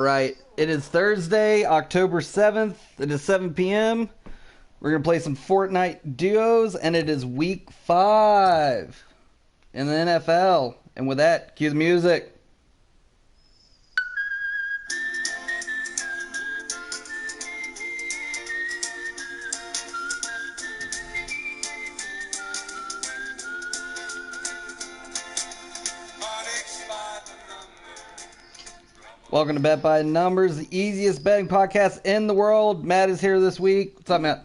Right. It is Thursday, October 7th. It is 7 p.m. We're going to play some Fortnite Duos, and it is week 5 in the NFL. And with that, cue the music. Welcome to Bet by Numbers, the easiest betting podcast in the world. Matt is here this week. What's up, Matt?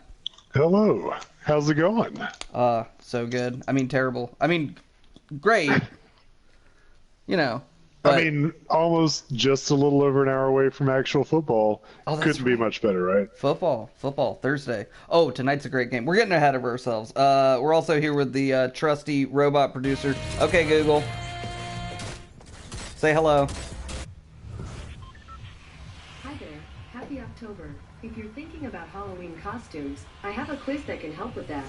Hello. How's it going? So good. I mean, terrible. I mean, great. You know. But, Almost just a little over an hour away from actual football. Couldn't be much better, right? Football, Thursday. Oh, tonight's a great game. We're getting ahead of ourselves. We're also here with the trusty robot producer. Okay, Google. Say hello. Happy October. If you're thinking about Halloween costumes, I have a quiz that can help with that.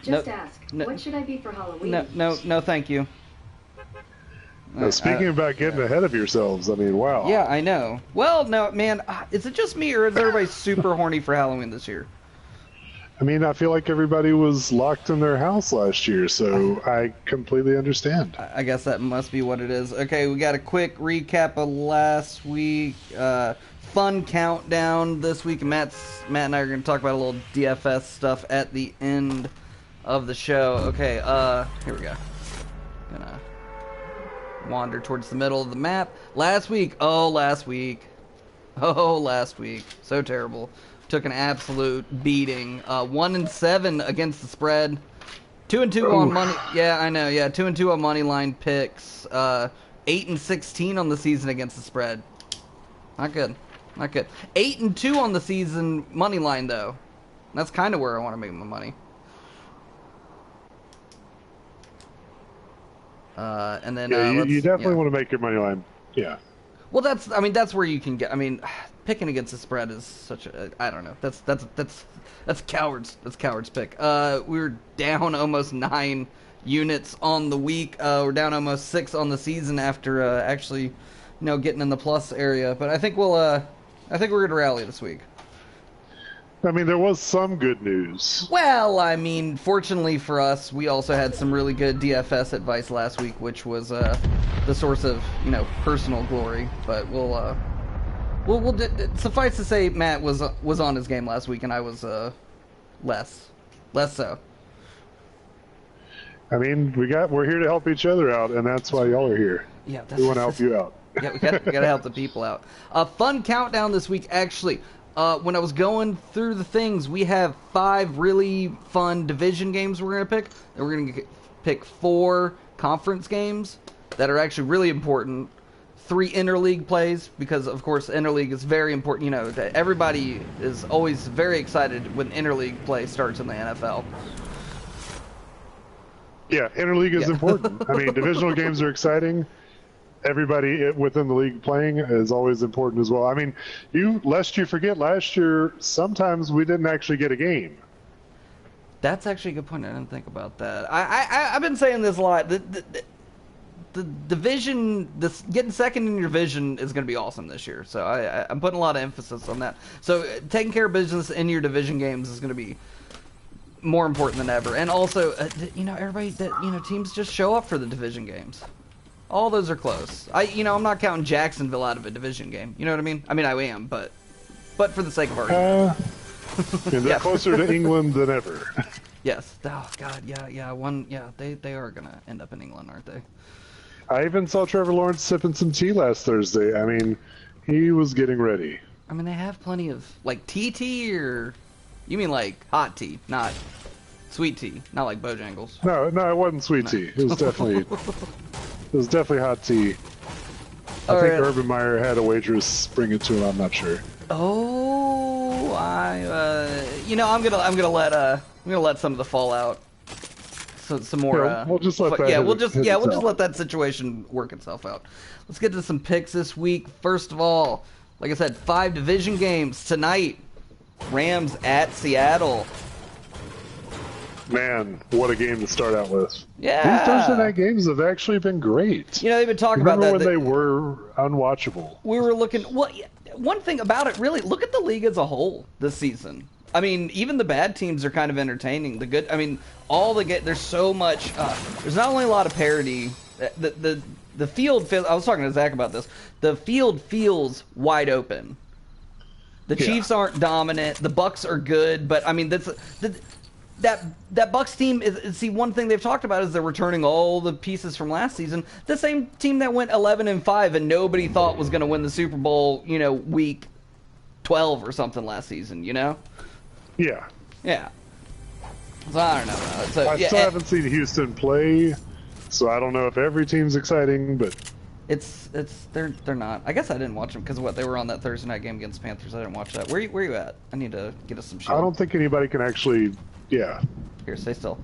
Just ask, what should I be for Halloween? No, thank you. Now, speaking about getting ahead of yourselves, I mean, wow. Yeah, I know. Well, no, man, is it just me or is everybody super horny for Halloween this year? I mean, I feel like everybody was locked in their house last year, so I completely understand. I guess that must be what it is. Okay, we got a quick recap of last week. Fun countdown this week. Matt and I are going to talk about a little DFS stuff at the end of the show. Okay, here we go. Gonna wander towards the middle of the map. Last week. So terrible. Took an absolute beating. 1-7 against the spread. 2-2 on money. Yeah, I know. Yeah, 2-2 on money line picks. 8-16 on the season against the spread. Not good. 8-2 on the season money line though. That's kind of where I want to make my money. And then you definitely want to make your money line. Yeah. Well, that's where you can get. I mean, picking against the spread is such a. I don't know. That's cowards. That's cowards pick. We were down almost 9 units on the week. We're down almost 6 on the season after actually, getting in the plus area. But I think we're gonna rally this week. I mean, there was some good news. Well, I mean, fortunately for us, we also had some really good DFS advice last week, which was the source of personal glory. But we'll suffice to say, Matt was on his game last week, and I was less so. I mean, we're here to help each other out, and that's why y'all are here. Yeah, we want to help you out. Yeah, we gotta help the people out. A fun countdown this week, actually. When I was going through the things, we have 5 really fun division games we're gonna pick, and we're gonna pick 4 conference games that are actually really important. 3 interleague plays, because of course interleague is very important. Everybody is always very excited when interleague play starts in the NFL. Yeah, interleague is important. I mean, divisional games are exciting. Everybody within the league playing is always important as well. I mean, lest you forget, last year, sometimes we didn't actually get a game. That's actually a good point. I didn't think about that. I've been saying this a lot. The division, getting second in your division is going to be awesome this year. So I'm putting a lot of emphasis on that. So taking care of business in your division games is going to be more important than ever. And also, everybody teams just show up for the division games. All those are close. I'm not counting Jacksonville out of a division game. You know what I mean? I mean, I am, but for the sake of argument. They're closer to England than ever. Yes. Oh God, yeah. They are gonna end up in England, aren't they? I even saw Trevor Lawrence sipping some tea last Thursday. I mean, he was getting ready. I mean, they have plenty of tea, or you mean like hot tea, not sweet tea, not like Bojangles. No, it wasn't sweet tea. It was definitely. It was definitely hot tea. I think Urban Meyer had a waitress bring it to him. I'm not sure. Oh, I'm gonna let some of the fallout. So some more. Yeah, we'll just let that. Yeah, we'll just let that situation work itself out. Let's get to some picks this week. First of all, like I said, 5 division games tonight. Rams at Seattle. Man, what a game to start out with. Yeah. These Thursday night games have actually been great. You know, they've been talking about that. Remember when they were unwatchable? We were looking... Well, one thing about it, really, look at the league as a whole this season. I mean, even the bad teams are kind of entertaining. The good... I mean, there's so much... there's not only a lot of parity... The field... I was talking to Zach about this. The field feels wide open. The Chiefs aren't dominant. The Bucks are good, but, I mean, that Bucks team is one thing they've talked about is they're returning all the pieces from last season. The same team that went 11-5 and nobody thought was going to win the Super Bowl, you know, week 12 or something last season, you know? Yeah. Yeah. So I don't know. So, I still haven't seen Houston play, so I don't know if every team's exciting, but they're not. I guess I didn't watch them because what they were on that Thursday night game against Panthers. I didn't watch that. Where you at? I need to get us some shit. I don't think anybody can actually. Yeah. Here, stay still.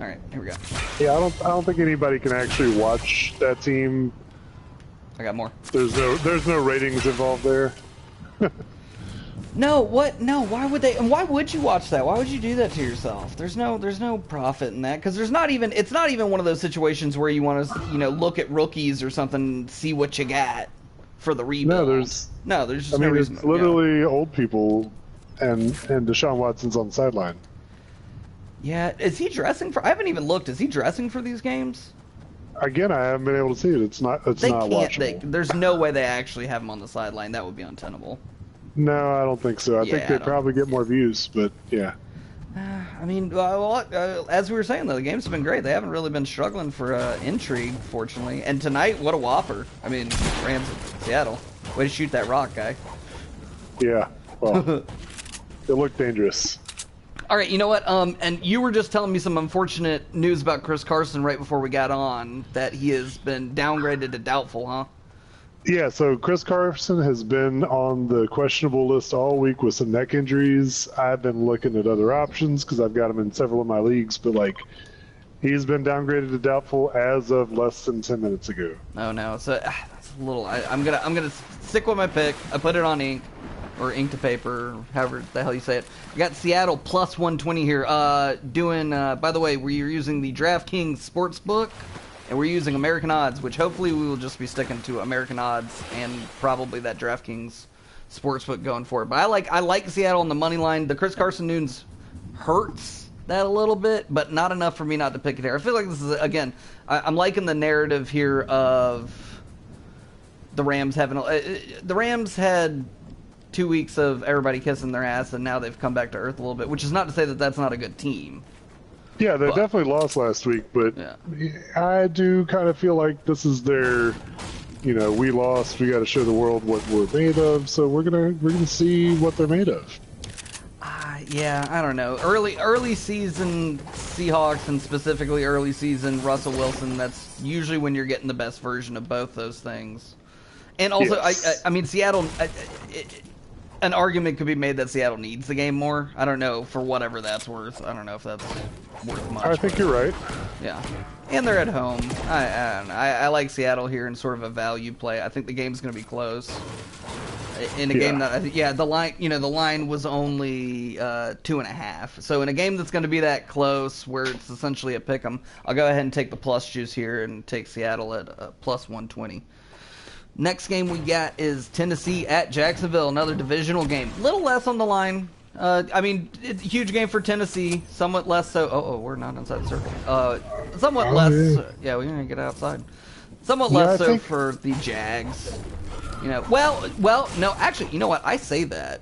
All right, here we go. Yeah, I don't think anybody can actually watch that team. I got more. There's no ratings involved there. No, what? No, why would they? And why would you watch that? Why would you do that to yourself? There's no profit in that because it's not even one of those situations where you want to, you know, look at rookies or something, see what you got for the rebuild. No, there's just no reason. It's literally old people and Deshaun Watson's on the sideline. Yeah, is he dressing for? I haven't even looked. Is he dressing for these games? Again, I haven't been able to see it. It's not watchable. There's no way they actually have him on the sideline. That would be untenable. No, I don't think so. I think they'd probably get more views, but yeah. I mean, as we were saying, though, the games have been great. They haven't really been struggling for intrigue, fortunately. And tonight, what a whopper. I mean, Rams at Seattle. Way to shoot that rock, guy. Yeah, well, it looked dangerous. All right, you know what? And you were just telling me some unfortunate news about Chris Carson right before we got on, that he has been downgraded to doubtful, huh? Yeah, so Chris Carson has been on the questionable list all week with some neck injuries. I've been looking at other options because I've got him in several of my leagues, but he's been downgraded to doubtful as of less than 10 minutes ago. Oh no, so that's a little. I'm gonna stick with my pick. I put it on ink or ink to paper, however the hell you say it. I got Seattle plus 120 here. Doing. By the way, we're using the DraftKings Sportsbook. And we're using American odds, which hopefully we will just be sticking to American odds and probably that DraftKings Sportsbook going forward. But I like Seattle on the money line. The Chris Carson news hurts that a little bit, but not enough for me not to pick it here. I feel like this is, again, I'm liking the narrative here of the Rams having... the Rams had 2 weeks of everybody kissing their ass, and now they've come back to earth a little bit, which is not to say that that's not a good team. Yeah, they definitely lost last week, but I do kind of feel like this is their, we lost. We got to show the world what we're made of. So we're gonna see what they're made of. Yeah, I don't know. Early season Seahawks and specifically early season Russell Wilson. That's usually when you're getting the best version of both those things. And also, yes. I mean, Seattle. An argument could be made that Seattle needs the game more. I don't know, for whatever that's worth. I don't know if that's worth much. I think you're right. Yeah. And they're at home. I don't know. I like Seattle here in sort of a value play. I think the game's going to be close. In a game that, the line was only 2.5. So in a game that's going to be that close, where it's essentially a pick'em, I'll go ahead and take the plus juice here and take Seattle at plus 120. Next game we got is Tennessee at Jacksonville, another divisional game. Little less on the line. I mean, it's a huge game for Tennessee. Somewhat less so. Oh, we're not inside the circle. Somewhat less. Yeah, we're gonna get outside. Somewhat less so for the Jags. Well, no. Actually, you know what? I say that.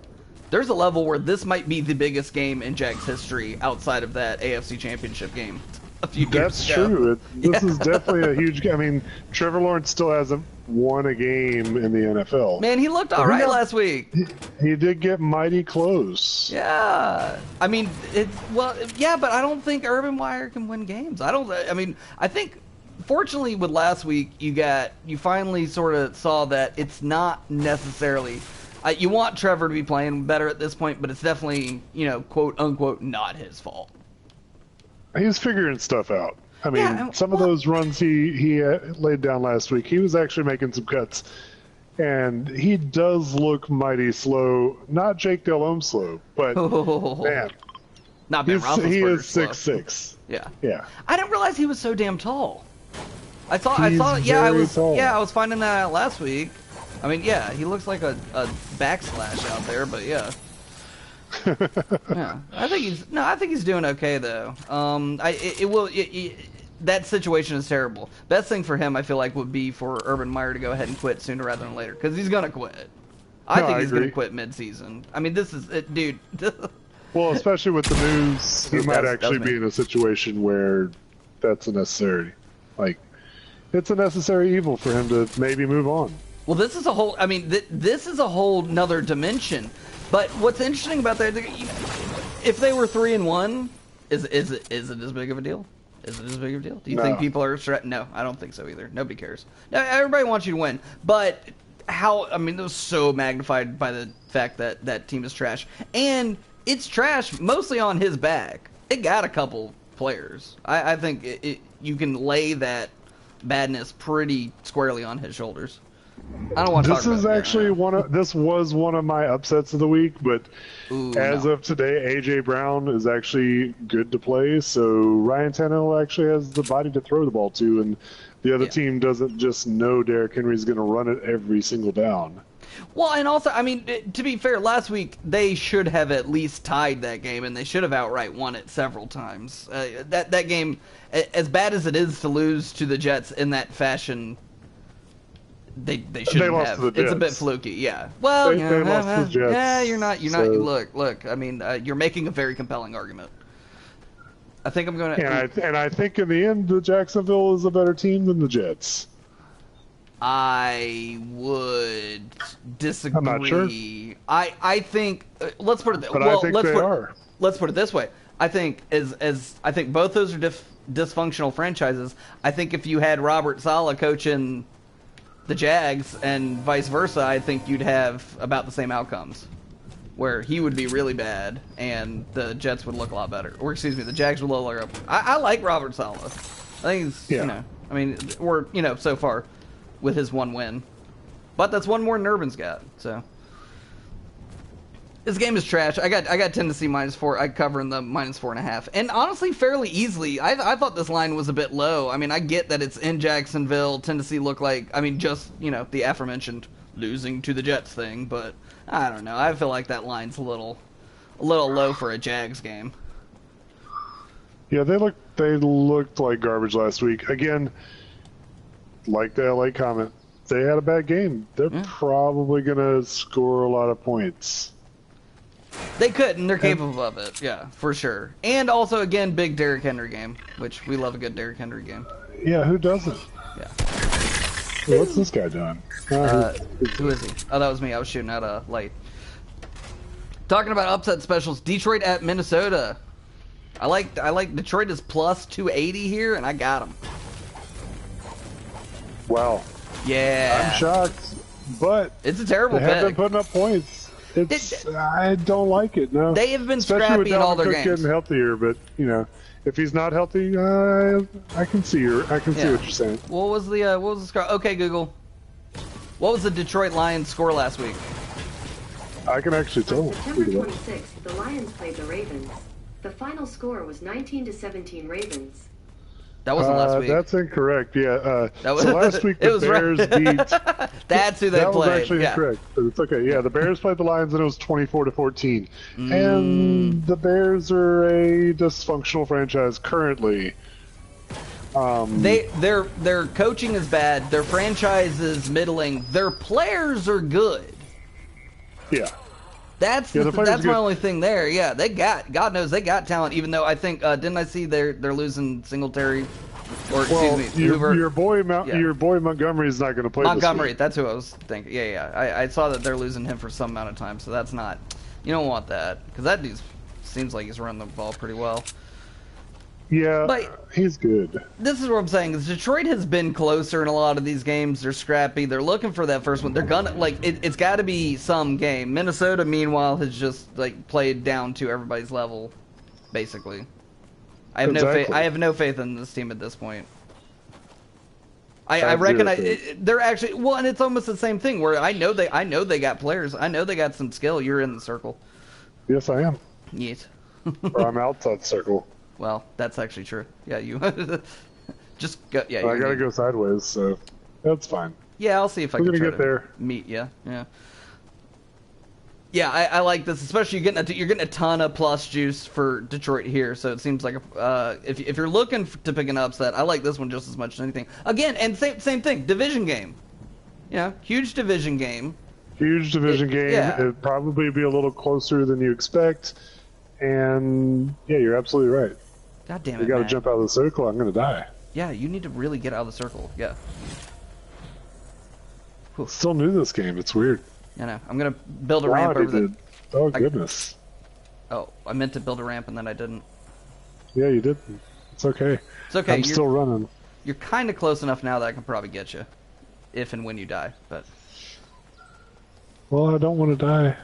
There's a level where this might be the biggest game in Jags history outside of that AFC Championship game a few years ago. That's true. This is definitely a huge game. I mean, Trevor Lawrence still hasn't won a game in the NFL. Man, he looked all right last week. He did get mighty close. Yeah. I mean, but I don't think Urban Meyer can win games. I think fortunately with last week you finally sort of saw that it's not necessarily you want Trevor to be playing better at this point, but it's definitely, quote unquote not his fault. He's figuring stuff out. I mean, some of those runs he laid down last week, he was actually making some cuts. And he does look mighty slow. Not Jake Delhomme slow, but man, Not Ben Roethlisberger. He is 6'6". Yeah. Yeah. I didn't realize he was so damn tall. I saw. Yeah, I was finding that out last week. I mean, yeah, he looks like a backslash out there, but yeah. Yeah, I think he's doing okay though. That situation is terrible. Best thing for him, I feel like, would be for Urban Meyer to go ahead and quit sooner rather than later, because he's gonna quit. I think he's gonna quit mid-season. I mean, this is it, dude. Well, especially with the news, he might actually be in a situation where that's a necessary, like, it's a necessary evil for him to maybe move on. Well, this is a whole. I mean, this is a whole nother dimension. But what's interesting about that, if they were 3-1, is it as big of a deal? Is it as big of a deal? Do you think people are stressed? No, I don't think so either. Nobody cares. Now, everybody wants you to win, but how? I mean, it was so magnified by the fact that that team is trash, and it's trash mostly on his back. It got a couple players. I think you can lay that badness pretty squarely on his shoulders. I don't want to talk about this was one of my upsets of the week, but as of today, AJ Brown is actually good to play, so Ryan Tannehill actually has the body to throw the ball to, and the other team doesn't just know Derrick Henry's going to run it every single down. Well, and also, I mean, to be fair, last week they should have at least tied that game, and they should have outright won it several times. That game, as bad as it is to lose to the Jets in that fashion, they shouldn't have. It's a bit fluky, yeah. Well, they lost to the Jets. Yeah, you're not. Look. I mean, you're making a very compelling argument. I think I'm going to. And I think in the end, the Jacksonville is a better team than the Jets. I would disagree. I'm not sure. I think let's put it this way. I think they are. Let's put it this way. I think I think both those are dysfunctional franchises. I think if you had Robert Saleh coaching the Jags and vice versa, I think you'd have about the same outcomes, where he would be really bad and the Jets would look a lot better. Or excuse me, the Jags would look like I like Robert Saleh. I think he's so far with his one win. But that's one more than Urban's got, so. This game is trash. I got Tennessee -4. I cover in the -4.5. And honestly, fairly easily. I thought this line was a bit low. I mean, I get that it's in Jacksonville. Tennessee looked like, I mean, just, the aforementioned losing to the Jets thing. But I don't know. I feel like that line's a little low for a Jags game. Yeah, they looked like garbage last week. Again, like the LA comment, they had a bad game. They're probably going to score a lot of points. They could, and they're capable of it, yeah, for sure. And also, again, big Derrick Henry game, which we love a good Derrick Henry game. Yeah, who doesn't? Yeah. What's this guy doing? Who is he? Oh, that was me. I was shooting out a light. Talking about upset specials, Detroit at Minnesota. I like Detroit is plus 280 here, and I got them. Wow. Yeah. I'm shocked, but it's a terrible pick. They have been putting up points. I don't like it. No, they have been especially scrappy with in all their Cook games. Getting healthier, but if he's not healthy, I can see what you're saying. What was the score? Okay, Google. What was the Detroit Lions score last week? I can actually tell. September 26th, the Lions played the Ravens. The final score was 19-17 Ravens. That wasn't last week. That's incorrect. Yeah. So last week the Bears beat. That's who they played. That was actually incorrect. It's okay. Yeah, the Bears played the Lions and it was 24-14. And the Bears are a dysfunctional franchise currently. Their coaching is bad. Their franchise is middling. Their players are good. Yeah. That's my only thing there. Yeah, God knows they got talent. Even though I think didn't I see they're losing Singletary, or excuse me, Hoover. Your boy Montgomery is not going to play. Montgomery, this week. that's who I was thinking. Yeah. I saw that they're losing him for some amount of time, so that's not. You don't want that because that dude seems like he's running the ball pretty well. Yeah, but he's good. This is what I'm saying. Is Detroit has been closer in a lot of these games. They're scrappy. They're looking for that first one. They're gonna it's got to be some game. Minnesota, meanwhile, has just played down to everybody's level, basically. I have no faith in this team at this point. I reckon they're actually and it's almost the same thing where I know they got players. I know they got some skill. You're in the circle. Yes, I am. Yes. Or I'm outside the circle. Well, that's actually true. Yeah, you just go. Yeah, I gotta go sideways, so that's fine. Yeah, I'll see if I can try get there. Meet you. Yeah. Yeah, I like this, especially you're getting a ton of plus juice for Detroit here, so it seems like if you're looking to pick an upset, I like this one just as much as anything. Again, and same thing, division game. Yeah, huge division game. Huge division game. Yeah. It'd probably be a little closer than you expect, and yeah, you're absolutely right. God damn it! You got to man. jump out of the circle. I'm gonna die. Yeah, you need to really get out of the circle. Yeah. Whew. Still new this game. It's weird. I know. I'm gonna build a ramp over the. Oh goodness. Oh, I meant to build a ramp and then I didn't. Yeah, you did. It's okay. It's okay. I'm still running. You're kind of close enough now that I can probably get you, if and when you die. But. Well, I don't want to die.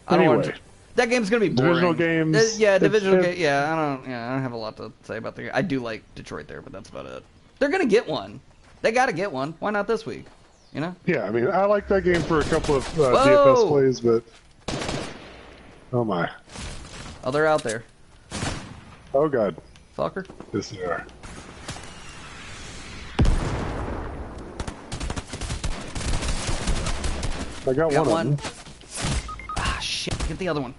I don't want Anyway. to. That game's gonna be boring. Divisional games. Yeah, divisional game. Yeah, I don't have a lot to say about the game. I do like Detroit there, but that's about it. They're gonna get one. They gotta get one. Why not this week? You know? Yeah, I mean, I like that game for a couple of DFS plays, but oh my. Oh, they're out there. Oh god. Fucker. Yes, they are. I got one. Ah, shit. Get the other one.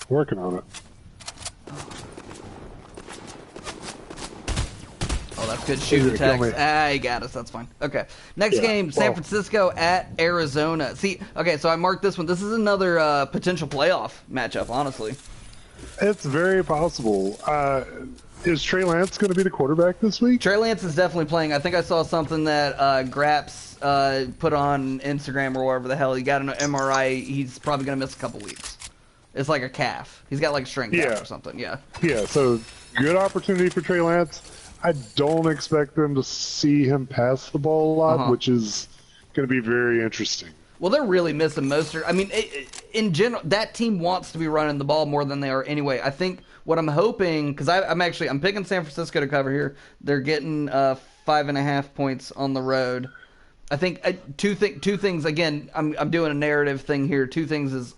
Working on it. Oh, that's good shooting text. Ah, you got us. That's fine. Okay. Next game, San Francisco at Arizona. See, okay, so I marked this one. This is another potential playoff matchup, honestly. It's very possible. Is Trey Lance going to be the quarterback this week? Trey Lance is definitely playing. I think I saw something that Graps put on Instagram or wherever the hell. He got an MRI. He's probably going to miss a couple weeks. It's like a calf. He's got like a strength calf or something. Yeah. Yeah, so good opportunity for Trey Lance. I don't expect them to see him pass the ball a lot, which is going to be very interesting. Well, they're really missing Mostert. I mean, in general, that team wants to be running the ball more than they are anyway. I think what I'm hoping, because I'm picking San Francisco to cover here. They're getting 5.5 points on the road. I think two things. Again, I'm doing a narrative thing here. Two things is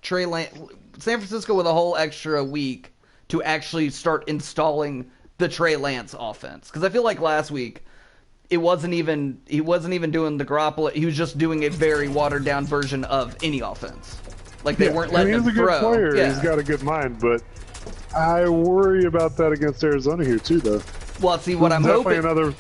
Trey Lance, San Francisco with a whole extra week to actually start installing the Trey Lance offense, because I feel like last week he wasn't even doing the Garoppolo. He was just doing a very watered down version of any offense. Like they weren't letting him throw. He's a good player. Yeah. He's got a good mind, but I worry about that against Arizona here too, though. Well, see, what I'm hoping another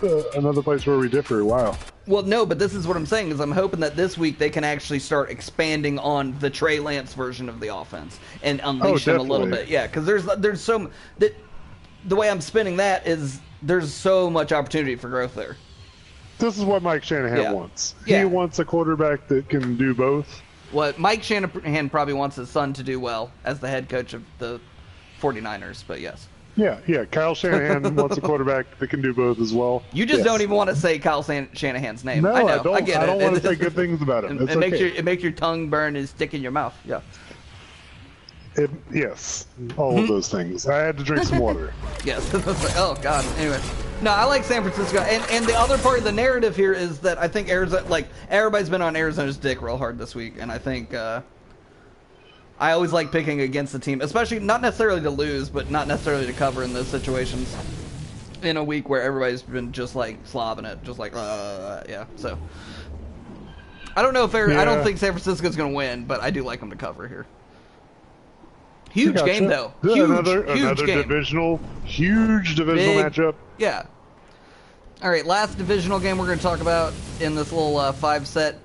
place where we differ. Wow. Well, no, but this is what I'm saying is I'm hoping that this week they can actually start expanding on the Trey Lance version of the offense and unleash him a little bit. Yeah, because there's so that. The way I'm spinning that is there's so much opportunity for growth there. This is what Mike Shanahan wants. Yeah. He wants a quarterback that can do both. What Mike Shanahan probably wants his son to do well as the head coach of the 49ers, but yes. Yeah. Kyle Shanahan wants a quarterback that can do both as well. You just don't even want to say Kyle Shanahan's name. No, I know. I get it. I don't want to say good things about him. It makes your tongue burn and stick in your mouth. Yeah. Yes, all of those things. I had to drink some water. Yes. Oh God. Anyway, no, I like San Francisco, and the other part of the narrative here is that I think Arizona, like everybody's been on Arizona's dick real hard this week, and I think I always like picking against the team, especially not necessarily to lose, but not necessarily to cover in those situations. In a week where everybody's been just like slobbing it, just like yeah. So I don't know if I don't think San Francisco's going to win, but I do like them to cover here. Huge game, though. Huge, another game. Huge divisional matchup. Yeah. All right, last divisional game we're going to talk about in this little 5-set.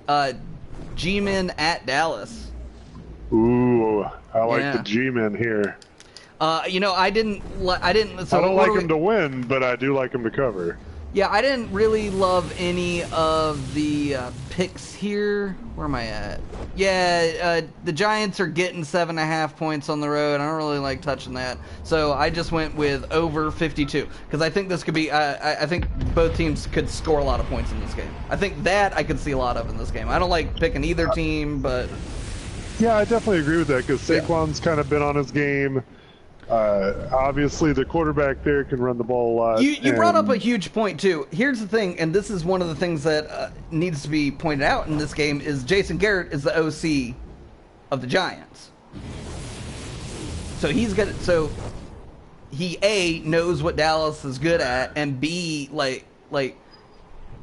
G-Men at Dallas. Ooh, I like the G-Men here. I didn't. So I don't like them to win, but I do like them to cover. Yeah, I didn't really love any of the picks here. Where am I at? Yeah, the Giants are getting 7.5 points on the road. I don't really like touching that. So I just went with over 52. Because I think this could be, I think both teams could score a lot of points in this game. I think that I could see a lot of in this game. I don't like picking either team, but... Yeah, I definitely agree with that, because Saquon's kind of been on his game. Obviously, the quarterback there can run the ball a lot. You brought up a huge point, too. Here's the thing, and this is one of the things that needs to be pointed out in this game, is Jason Garrett is the OC of the Giants. So he's gonna. So he A, knows what Dallas is good at, and B, like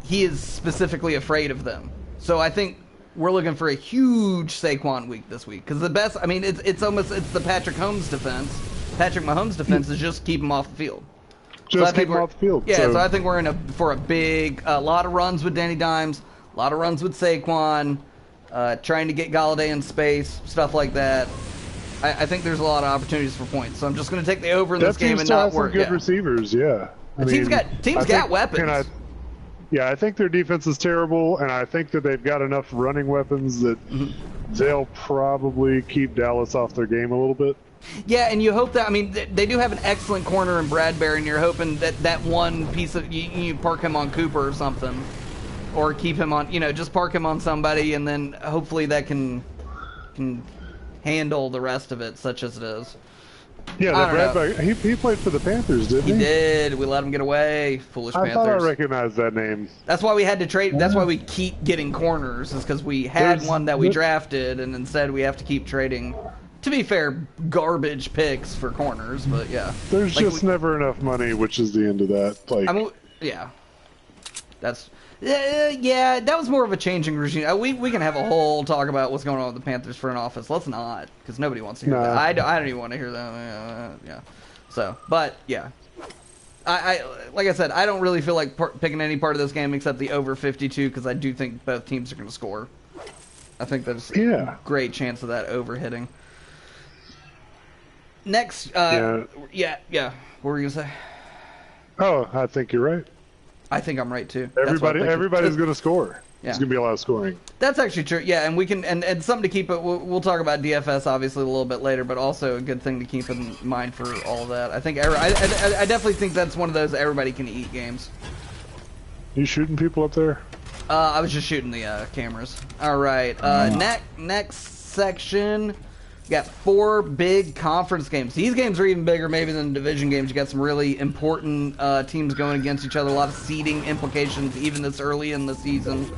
he is specifically afraid of them. So I think we're looking for a huge Saquon week this week, because the best. I mean, it's almost the Patrick Mahomes defense. Patrick Mahomes' defense is just keep him off the field. Just keep him off the field. Yeah, so I think we're for a big, lot of runs with Danny Dimes, a lot of runs with Saquon, trying to get Galladay in space, stuff like that. I think there's a lot of opportunities for points, so I'm just going to take the over in this game and not worry. Good receivers, yeah. Teams got weapons. I think their defense is terrible, and I think that they've got enough running weapons that they'll probably keep Dallas off their game a little bit. Yeah, and you hope that, I mean, they do have an excellent corner in Bradbury, and you're hoping that one piece of, you park him on Cooper or something, or keep him on, just park him on somebody, and then hopefully that can handle the rest of it, such as it is. Yeah, Bradbury, he played for the Panthers, didn't he? He did. We let him get away. Foolish Panthers. I thought I recognized that name. That's why we had to trade. That's why we keep getting corners, is because we had one that we drafted, and instead we have to keep trading. To be fair, garbage picks for corners, but yeah. There's just never enough money, which is the end of that. I mean, yeah. Yeah, that was more of a changing regime. We can have a whole talk about what's going on with the Panthers front office. Let's not, because nobody wants to hear that. I don't even want to hear that. Yeah. So, but yeah, I like I said, I don't really feel like picking any part of this game except the over 52, because I do think both teams are going to score. I think there's a great chance of that over hitting. Next, yeah. What were you gonna say? Oh, I think you're right. I think I'm right too. Everybody's going to score. Yeah. There's going to be a lot of scoring. That's actually true. Yeah, and we can and something to keep it. We'll talk about DFS obviously a little bit later, but also a good thing to keep in mind for all of that. I think I definitely think that's one of those everybody can eat games. You shooting people up there? I was just shooting the cameras. All right. Next section. You got 4 big conference games. These games are even bigger maybe than division games. You got some really important teams going against each other. A lot of seeding implications even this early in the season.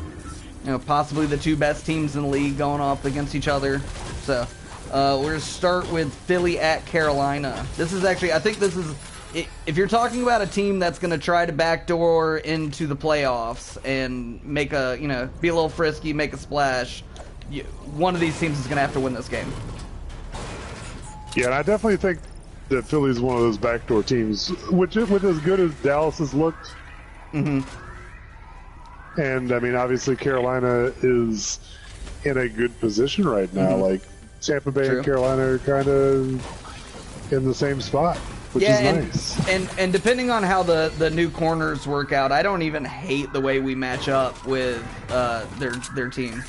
Possibly the 2 best teams in the league going off against each other. So we're going to start with Philly at Carolina. This is actually, I think this is, if you're talking about a team that's going to try to backdoor into the playoffs and make be a little frisky, make a splash, one of these teams is going to have to win this game. Yeah, and I definitely think that Philly's one of those backdoor teams, with as good as Dallas has looked. Mm-hmm. And, I mean, obviously Carolina is in a good position right now. Mm-hmm. Like, Tampa Bay and Carolina are kind of in the same spot, which is nice. And depending on how the new corners work out, I don't even hate the way we match up with their team.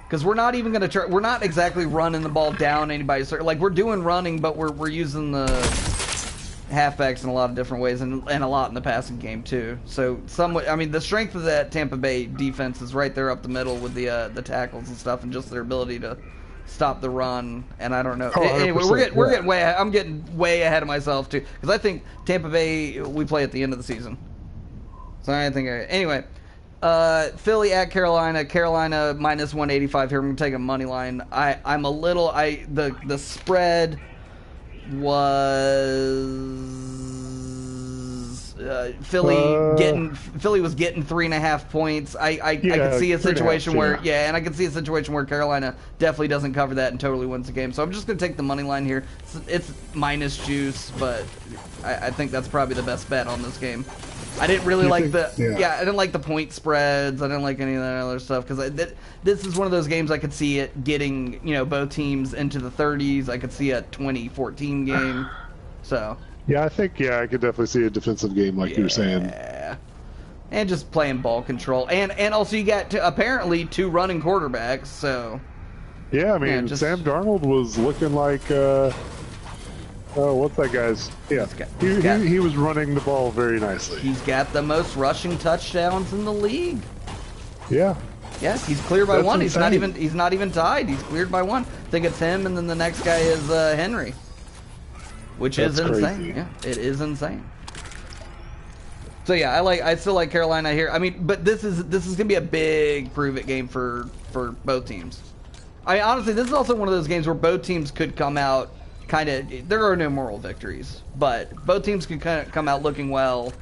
Because we're not even going to try. We're not exactly running the ball down anybody's. Like, we're doing running, but we're using the halfbacks in a lot of different ways, and a lot in the passing game too. So somewhat, I mean, the strength of that Tampa Bay defense is right there up the middle with the tackles and stuff, and just their ability to stop the run. And I don't know. Anyway, we're getting way. I'm getting way ahead of myself too, because I think Tampa Bay we play at the end of the season. So I think anyway. Philly at Carolina. Carolina minus 185 here. I'm gonna take a money line. I'm a little. The spread was Philly was getting 3.5 points. I could see a situation where and I could see a situation where Carolina definitely doesn't cover that and totally wins the game. So I'm just gonna take the money line here. It's minus juice, but I think that's probably the best bet on this game. I didn't really I didn't like the point spreads. I didn't like any of that other stuff because this is one of those games I could see it getting, both teams into the 30s. I could see a 20-14 game. So I think I could definitely see a defensive game like you were saying. And just playing ball control, and also you got apparently 2 running quarterbacks. So I mean Sam Darnold was looking like. What's that guy's? Yeah, he was running the ball very nicely. He's got the most rushing touchdowns in the league. Yeah. Yeah, he's cleared by one. Insane. He's not even tied. He's cleared by one. I think it's him, and then the next guy is Henry, which is insane. Crazy. Yeah, it is insane. So I still like Carolina here. I mean, but this is gonna be a big prove it game for both teams. I mean, honestly, this is also one of those games where both teams could come out there are no moral victories, but both teams can kind of come out looking well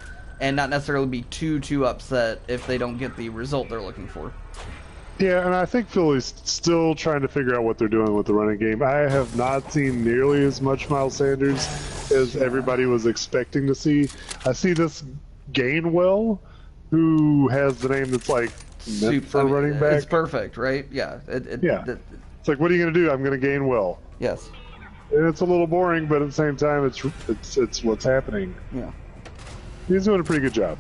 and not necessarily be too upset if they don't get the result they're looking for. Yeah, and I think Philly's still trying to figure out what they're doing with the running game. I have not seen nearly as much Miles Sanders as everybody was expecting to see. I see this Gainwell, who has the name that's like meant for running back. It's perfect, right? Yeah. It's like, what are you going to do? I'm going to Gainwell. Yes. And it's a little boring, but at the same time, it's what's happening. Yeah. He's doing a pretty good job.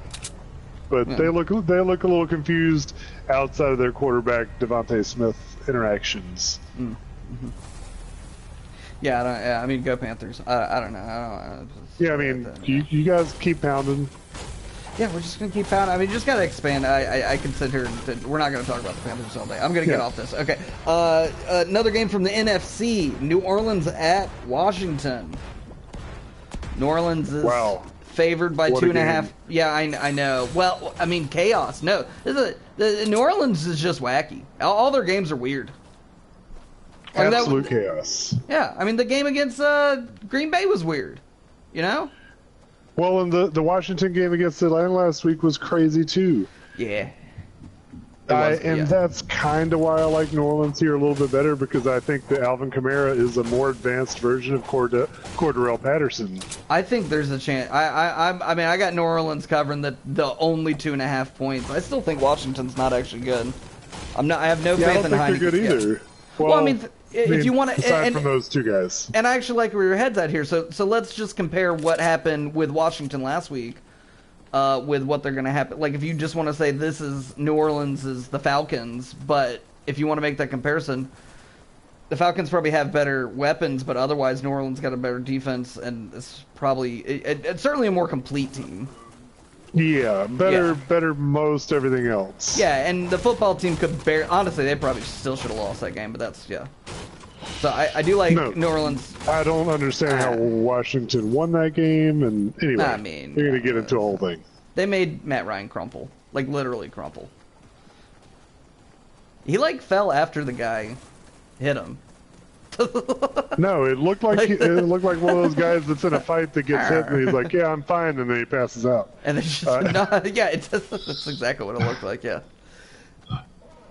But they look a little confused outside of their quarterback Devontae Smith interactions. Mm-hmm. Yeah, I mean, go Panthers. I don't know. Yeah, I mean, you guys keep pounding. Yeah, we're just gonna keep pounding. I mean, you just gotta expand. I can sit here. We're not gonna talk about the Panthers all day. I'm gonna get off this. Okay. Another game from the NFC. New Orleans at Washington. New Orleans is favored by 2.5. Yeah, I know. Well, I mean, chaos. No, New Orleans is just wacky. All their games are weird. Absolute chaos. Yeah, I mean, the game against Green Bay was weird. You know. Well, and the Washington game against Atlanta last week was crazy too. Yeah. That's kind of why I like New Orleans here a little bit better, because I think that Alvin Kamara is a more advanced version of Cordarrelle Patterson. I think there's a chance. I mean, I got New Orleans covering the only 2.5 points. I still think Washington's not actually good. I have no faith in Heineken. I don't think they're good either. Yeah. Well, I mean, if you want to, aside from those two guys, and I actually like where your head's at here. So let's just compare what happened with Washington last week with what they're going to happen. Like, if you just want to say this is New Orleans is the Falcons, but if you want to make that comparison, the Falcons probably have better weapons, but otherwise New Orleans got a better defense, and it's probably it's certainly a more complete team. Yeah, better most everything else. Yeah, and the football team could honestly, they probably still should have lost that game, but that's, So I do like New Orleans. I don't understand how Washington won that game, and anyway, I mean, you're going to get into a whole thing. They made Matt Ryan crumple. Like, literally crumple. He, fell after the guy hit him. No, it looked like one of those guys that's in a fight that gets hit and he's like, "Yeah, I'm fine," and then he passes out. And it's just that's exactly what it looked like. Yeah,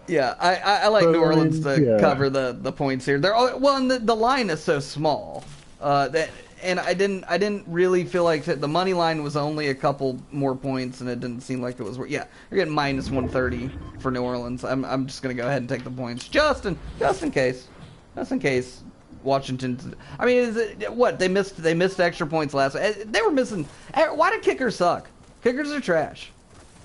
yeah. I like New Orleans to cover the points here. And the line is so small and I didn't really feel like the money line was only a couple more points, and it didn't seem like it was. Yeah, you're getting minus 130 for New Orleans. I'm just gonna go ahead and take the points just in case. Just in case Washington. I mean, they missed extra points last week. They were missing. Why do kickers suck? Kickers are trash.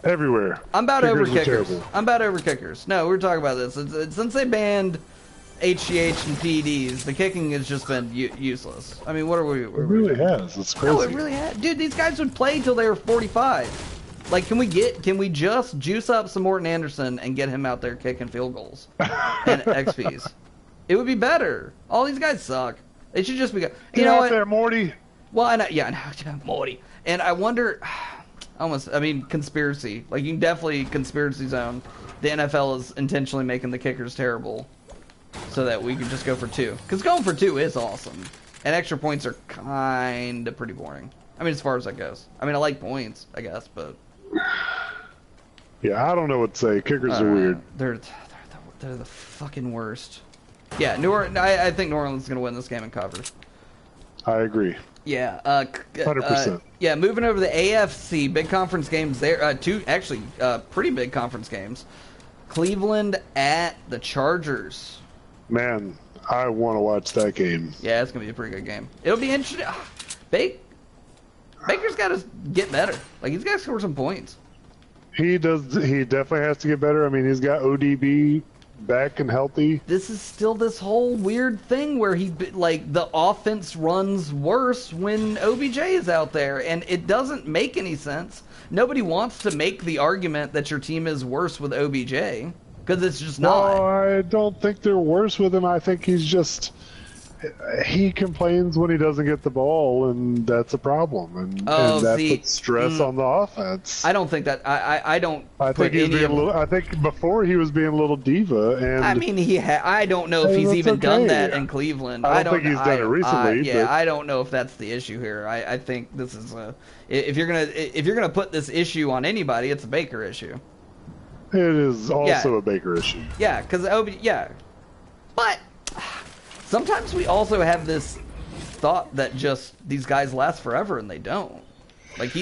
Everywhere. I'm about over kickers. I'm about over kickers. No, we're talking about this. Since they banned HGH and PEDs, the kicking has just been useless. I mean, what are we? It really has. It's crazy. No, it really has. Dude, these guys would play till they were 45. Like, can we just juice up some Morton Anderson and get him out there kicking field goals and XPs? It would be better. All these guys suck. They should just be. You know what? There, Morty. Well, I know, Morty. And I wonder. Conspiracy. Like, you can definitely conspiracy zone. The NFL is intentionally making the kickers terrible, so that we can just go for 2. Because going for 2 is awesome, and extra points are kind of pretty boring. I mean, as far as that goes. I mean, I like points, I guess, but. Yeah, I don't know what to say. Kickers are weird. They're the fucking worst. Yeah, I think New Orleans is going to win this game and cover. I agree. Yeah. 100%. Yeah, moving over to the AFC, big conference games there. Two, actually, pretty big conference games. Cleveland at the Chargers. Man, I want to watch that game. Yeah, it's going to be a pretty good game. It'll be interesting. Baker's got to get better. Like, he's got to score some points. He does. He definitely has to get better. I mean, he's got ODB back and healthy. This is still this whole weird thing where the offense runs worse when OBJ is out there, and it doesn't make any sense. Nobody wants to make the argument that your team is worse with OBJ, because it's just not. No, I don't think they're worse with him. I think he's just he complains when he doesn't get the ball, and that's a problem, and that puts stress on the offense. I don't think that. I don't. I think he's being a little. I think before he was being a little diva, and I mean I don't know if he's even done that in Cleveland. I don't think he's done it recently. Yeah, I don't know if that's the issue here. I think this is if you're gonna put this issue on anybody, it's a Baker issue. It is also a Baker issue. Yeah, because but. Sometimes we also have this thought that just these guys last forever, and they don't. Like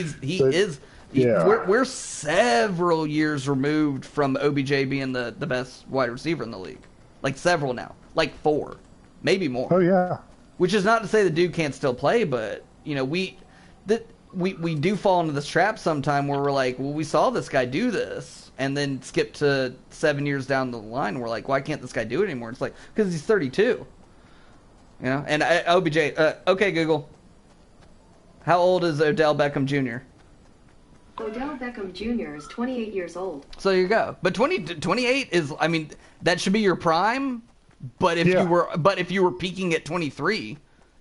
we're several years removed from OBJ being the best wide receiver in the league. Like several now, like 4, maybe more. Oh yeah. Which is not to say the dude can't still play, but you know we do fall into this trap sometime where we're like, well, we saw this guy do this, and then skip to 7 years down the line, we're like, why can't this guy do it anymore? It's like because he's 32. You know, and OBJ. Okay, Google. How old is Odell Beckham Jr.? Odell Beckham Jr. is 28 years old. So you go. But 28 is, I mean, that should be your prime. But if you were peaking at 23,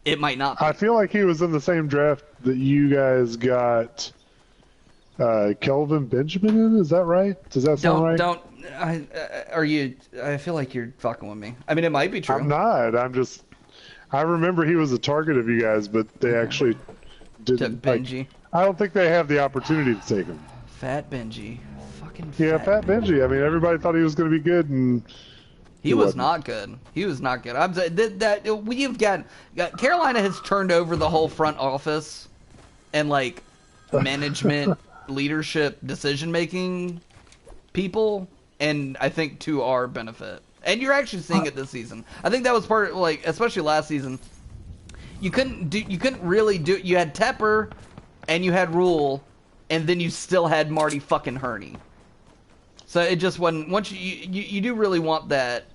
it might not be. I feel like he was in the same draft that you guys got Kelvin Benjamin in. Is that right? Does that sound right? I feel like you're fucking with me. I mean, it might be true. I'm not. I remember he was a target of you guys, but they actually didn't. Benji. I don't think they have the opportunity to take him. Fat Benji. Fucking Fat Benji. I mean, everybody thought he was going to be good, and he was not good. He was not good. I'm that we've got Carolina has turned over the whole front office and like management, leadership, decision making people, and I think to our benefit. And you're actually seeing it this season. I think that was part of, like, especially last season. You couldn't really do. You had Tepper, and you had Rule, and then you still had Marty fucking Herney. So it just wasn't. Once you do really want that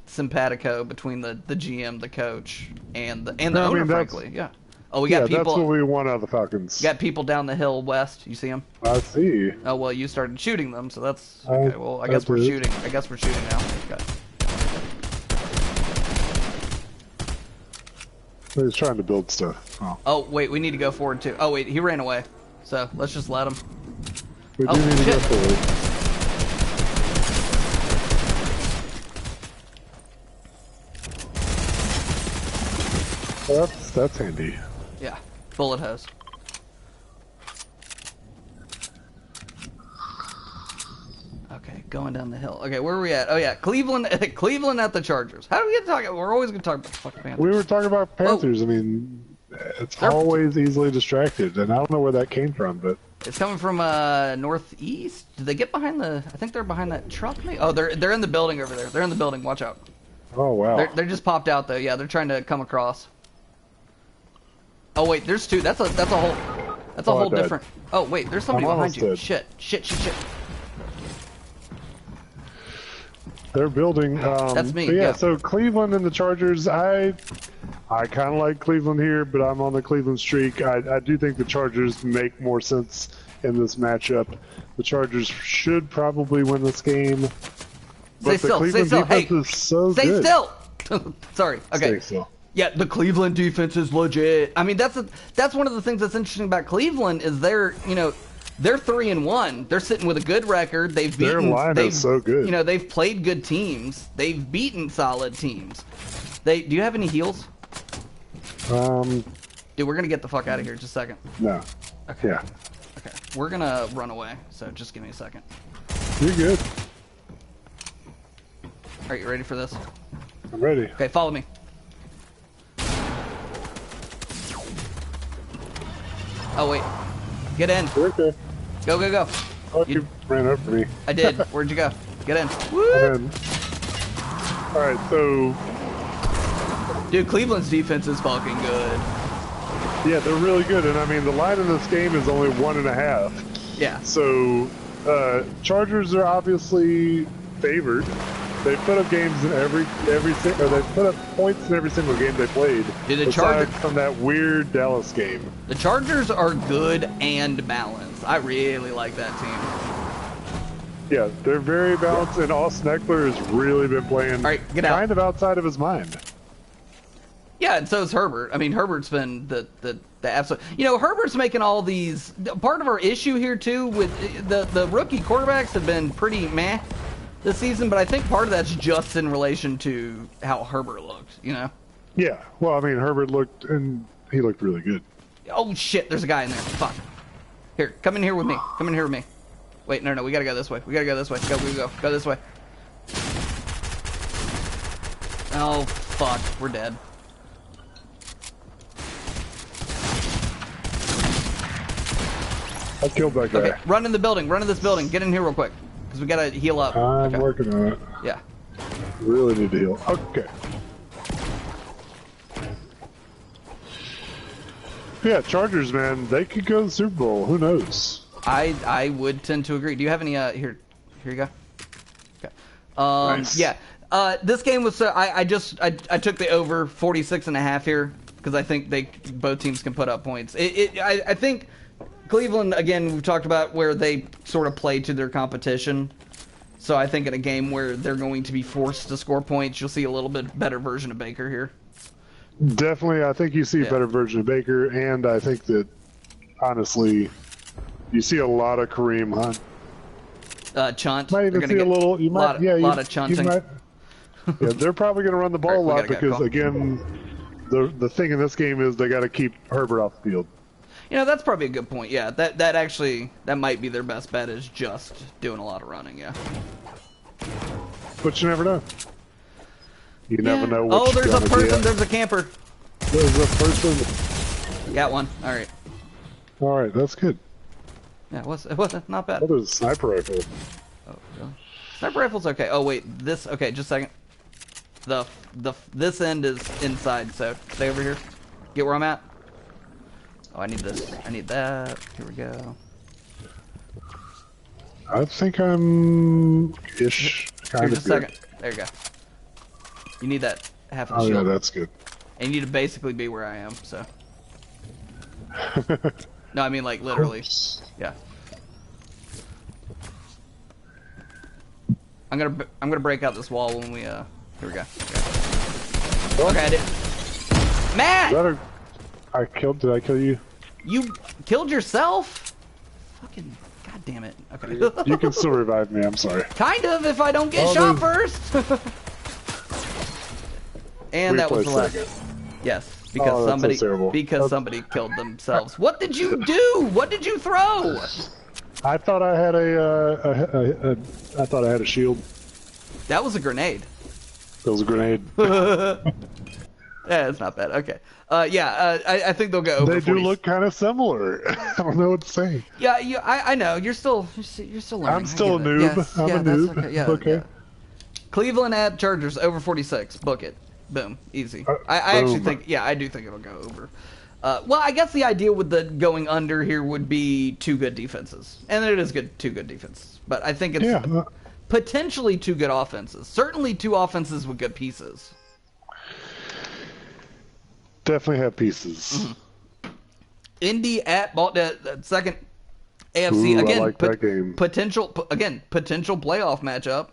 simpatico between the GM, the coach, and the owner, frankly. Yeah. Oh, we got people. That's what we want out of the Falcons. Got people down the hill west. You see them? I see. Oh well, you started shooting them, so that's okay. Well, I guess we're shooting. I guess we're shooting now. Okay. He's trying to build stuff. Oh, wait, we need to go forward too. Oh, wait, he ran away. So, let's just let him. We do need to go forward. Well, that's handy. Yeah, bullet hose. Okay, going down the hill. Okay, where are we at? Oh yeah, Cleveland at the Chargers. How do we get to talk? We're always going to talk about the fucking Panthers. We were talking about Panthers. I mean, it's always easily distracted, and I don't know where that came from, but it's coming from northeast. Did they get behind the? I think they're behind that truck. Maybe? Oh, they're in the building over there. They're in the building. Watch out. Oh wow. They're just popped out though. Yeah, they're trying to come across. Oh wait, there's two. That's a whole different. Oh wait, there's somebody behind you. Shit. They're building. That's me. Yeah, so Cleveland and the Chargers. I kind of like Cleveland here, but I'm on the Cleveland streak. I do think the Chargers make more sense in this matchup. The Chargers should probably win this game. But stay still. Stay still. Hey, stay still. Sorry. Okay. Stay still. Yeah, the Cleveland defense is legit. I mean, that's one of the things that's interesting about Cleveland is they're 3-1. They're sitting with a good record. They've beaten. Their line is so good. You know, they've played good teams. They've beaten solid teams. Do you have any heals? Dude, we're gonna get the fuck out of here. Just a second. No. Okay. Yeah. Okay. We're gonna run away. So just give me a second. You're good. Are you ready for this? I'm ready. Okay, follow me. Oh wait. Get in. Okay. Go. Oh, you ran over me. I did. Where'd you go? Get in. Woo! All right, so. Dude, Cleveland's defense is fucking good. Yeah, they're really good, and I mean the line in this game is only 1.5. Yeah. So, Chargers are obviously favored. They put up games in they put up points in every single game they played. Dude, aside from that weird Dallas game. The Chargers are good and balanced. I really like that team. Yeah, they're very balanced, and Austin Eckler has really been playing all right, get out. kind of outside of his mind. Yeah, and so is Herbert. I mean, Herbert's been the absolute. You know, Herbert's making all these. Part of our issue here too with the rookie quarterbacks have been pretty meh this season, but I think part of that's just in relation to how Herbert looked. You know. Yeah. Well, I mean, Herbert looked really good. Oh shit! There's a guy in there. Fuck. Here, come in here with me. Come in here with me. Wait, no, we gotta go this way. We gotta go this way. Go this way. Oh fuck, we're dead. I killed that guy. Okay, run in the building. Run in this building. Get in here real quick, because we gotta heal up. I'm working on it. Yeah. Really need to heal. Okay. Yeah, Chargers, man, they could go to the Super Bowl. Who knows? I would tend to agree. Do you have any? Here you go. Okay. Nice. Yeah. This game was. I took the over 46.5 here because I think both teams can put up points. I think Cleveland, again, we've talked about where they sort of play to their competition. So I think in a game where they're going to be forced to score points, you'll see a little bit better version of Baker here. Definitely, I think you see a better version of Baker, and I think that, honestly, you see a lot of Kareem Hunt. Chunt. Might even see a little. You might, a lot of chunting. Yeah, they're probably going to run the ball a lot because, again, the thing in this game is they got to keep Herbert off the field. You know, that's probably a good point. Yeah, that might be their best bet is just doing a lot of running. Yeah. But you never know. You never know what Oh, there's a person. There's a camper. There's a person. Got one. All right. All right, that's good. Yeah, it wasn't not bad. Oh, there's a sniper rifle. Oh, really? Sniper rifle's okay. Oh wait, this. Okay, just a second. This end is inside, so stay over here. Get where I'm at. Oh, I need this. I need that. Here we go. I think I'm ish. Kind Here's of a second. There you go. You need that half of the shield. shield. Yeah, that's good. And you need to basically be where I am, so. No, I mean like literally. Yeah. I'm gonna break out this wall when we here we go. Okay, I did. Matt! Did I kill you? You killed yourself? Fucking god damn it. Okay. You can still revive me, I'm sorry. Kind of if I don't get shot first. And that was the last. Yes, because somebody killed themselves. What did you do? What did you throw? I thought I had a shield. That was a grenade. That was a grenade. Yeah, it's not bad. Okay. I think they'll go over. They 40. do look kind of similar. I don't know what to say. Yeah, I know. You're still learning. I'm still a noob. Yes, I'm a noob. Okay. Yeah, okay. Yeah. Cleveland at Chargers over 46. Book it. Boom. Easy. I actually think. Yeah, I do think it'll go over. Well, I guess the idea with the going under here would be two good defenses, and it is two good defenses. But I think it's potentially two good offenses. Certainly two offenses with good pieces. Definitely have pieces. Mm-hmm. Indy at second AFC. Ooh, again, I like that game. potential playoff matchup.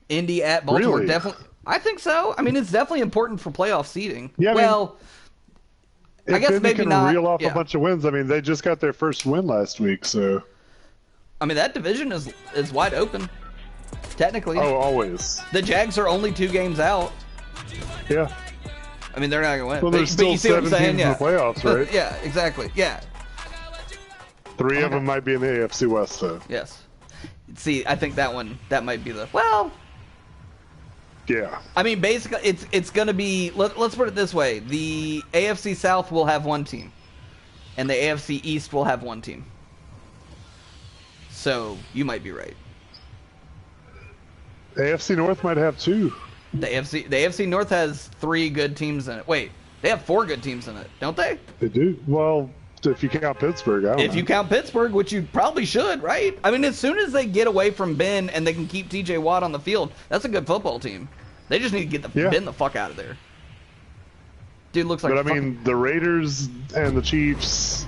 Indy at Baltimore. Really? Definitely. I think so. I mean, it's definitely important for playoff seeding. Yeah, I guess maybe not. Reel off a bunch of wins. I mean, they just got their first win last week, so. I mean, that division is wide open. Technically. Oh, always. The Jags are only 2 games out. Yeah. I mean, they're not going to win. Well, there's still 7 teams in the playoffs, right? Yeah, exactly. Yeah. 3 of them might be in the AFC West, though. Yes. See, I think that might be Yeah. I mean, basically, it's going to be. Let's put it this way: the AFC South will have 1 team, and the AFC East will have 1 team. So you might be right. AFC North might have 2. The AFC North has 3 good teams in it. Wait, they have 4 good teams in it, don't they? They do. Well, if you count Pittsburgh, I don't know. If you count Pittsburgh, which you probably should, right? I mean, as soon as they get away from Ben and they can keep TJ Watt on the field, that's a good football team. They just need to get Ben the fuck out of there. Dude looks like. But I mean, the Raiders and the Chiefs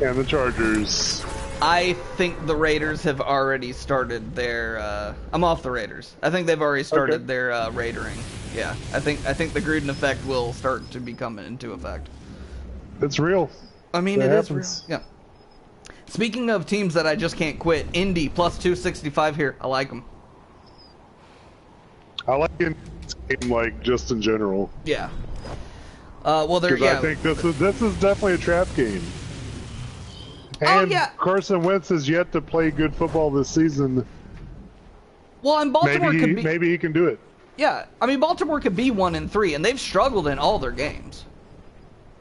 and the Chargers I think the Raiders have already started their. I'm off the Raiders. I think they've already started their raidering. Yeah, I think the Gruden effect will start to be coming into effect. It's real. I mean, it is real. Yeah. Speaking of teams that I just can't quit, Indy plus 265 here. I like them. I like it like just in general. Yeah. Well, they're I think this is definitely a trap game. And Carson Wentz has yet to play good football this season. Well, and Baltimore maybe he can do it. Yeah, I mean Baltimore could be 1-3, and they've struggled in all their games.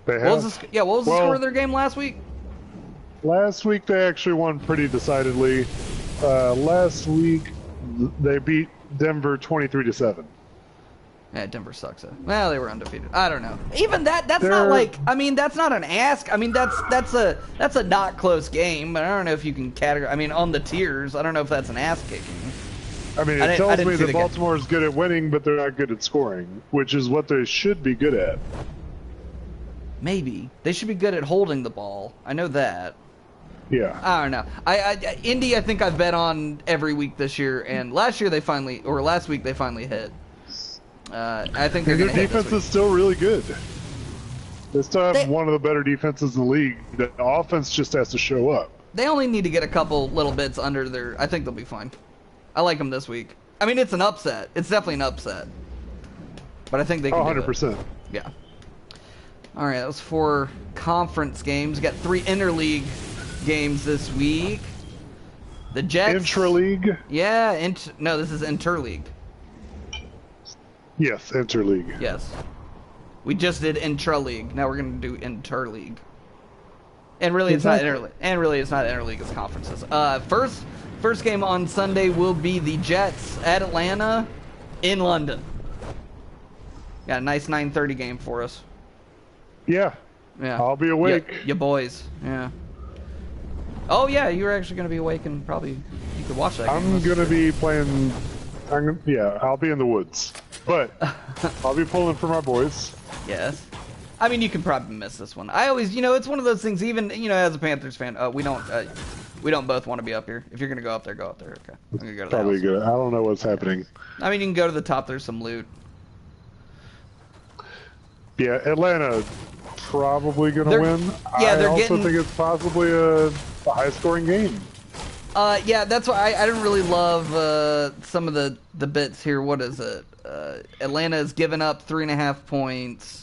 They have. What was the score of their game last week? Last week they actually won pretty decidedly. Last week they beat Denver 23-7. Yeah, Denver sucks. Well, they were undefeated. I don't know. Even that's not like. I mean, that's not an ask. I mean, that's a not close game. But I don't know if you can categorize. I mean, on the tiers, I don't know if that's an ass kicking. I mean, it tells me that Baltimore is good at winning, but they're not good at scoring, which is what they should be good at. Maybe they should be good at holding the ball. I know that. Yeah. I don't know. Indy, I think I've bet on every week this year, and last week they finally hit. I think their defense is still really good. They still have one of the better defenses in the league. The offense just has to show up. They only need to get a couple little bits under their. I think they'll be fine. I like them this week. I mean, it's an upset. It's definitely an upset. But I think they can. 100%. Yeah. All right, that was 4 conference games. We got 3 interleague games this week. The Jets. Intraleague? Yeah, no, this is Interleague. Yes, Interleague. Yes. We just did Intraleague. Now we're going to do Interleague. And really it's not Interleague. And really it's not Interleague, it's conferences. First game on Sunday will be the Jets at Atlanta in London. Got a nice 9:30 game for us. Yeah. Yeah. I'll be awake. Yeah, you boys. Yeah. Oh yeah, you're actually going to be awake and probably you could watch that game. I'm going to be playing. I'll be in the woods, but I'll be pulling for my boys. Yes. I mean, you can probably miss this one. I always, it's one of those things. Even as a Panthers fan, we don't both want to be up here. If you're going to go up there, go up there. Okay. I'm going to go to the probably house. Good. I don't know what's happening. I mean, you can go to the top. There's some loot. Yeah, Atlanta probably going to win. Yeah, I also think it's possibly a high-scoring game. Yeah, that's why I didn't really love some of the bits here. What is it? Atlanta has given up 3.5 points.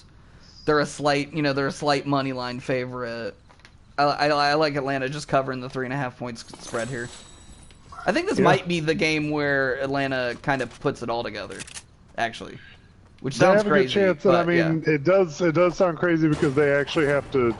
They're a slight money line favorite. I like Atlanta just covering the 3.5 points spread here. I think this might be the game where Atlanta kind of puts it all together, actually. Which sounds crazy. They have a good chance, and I mean, it does sound crazy because they actually have to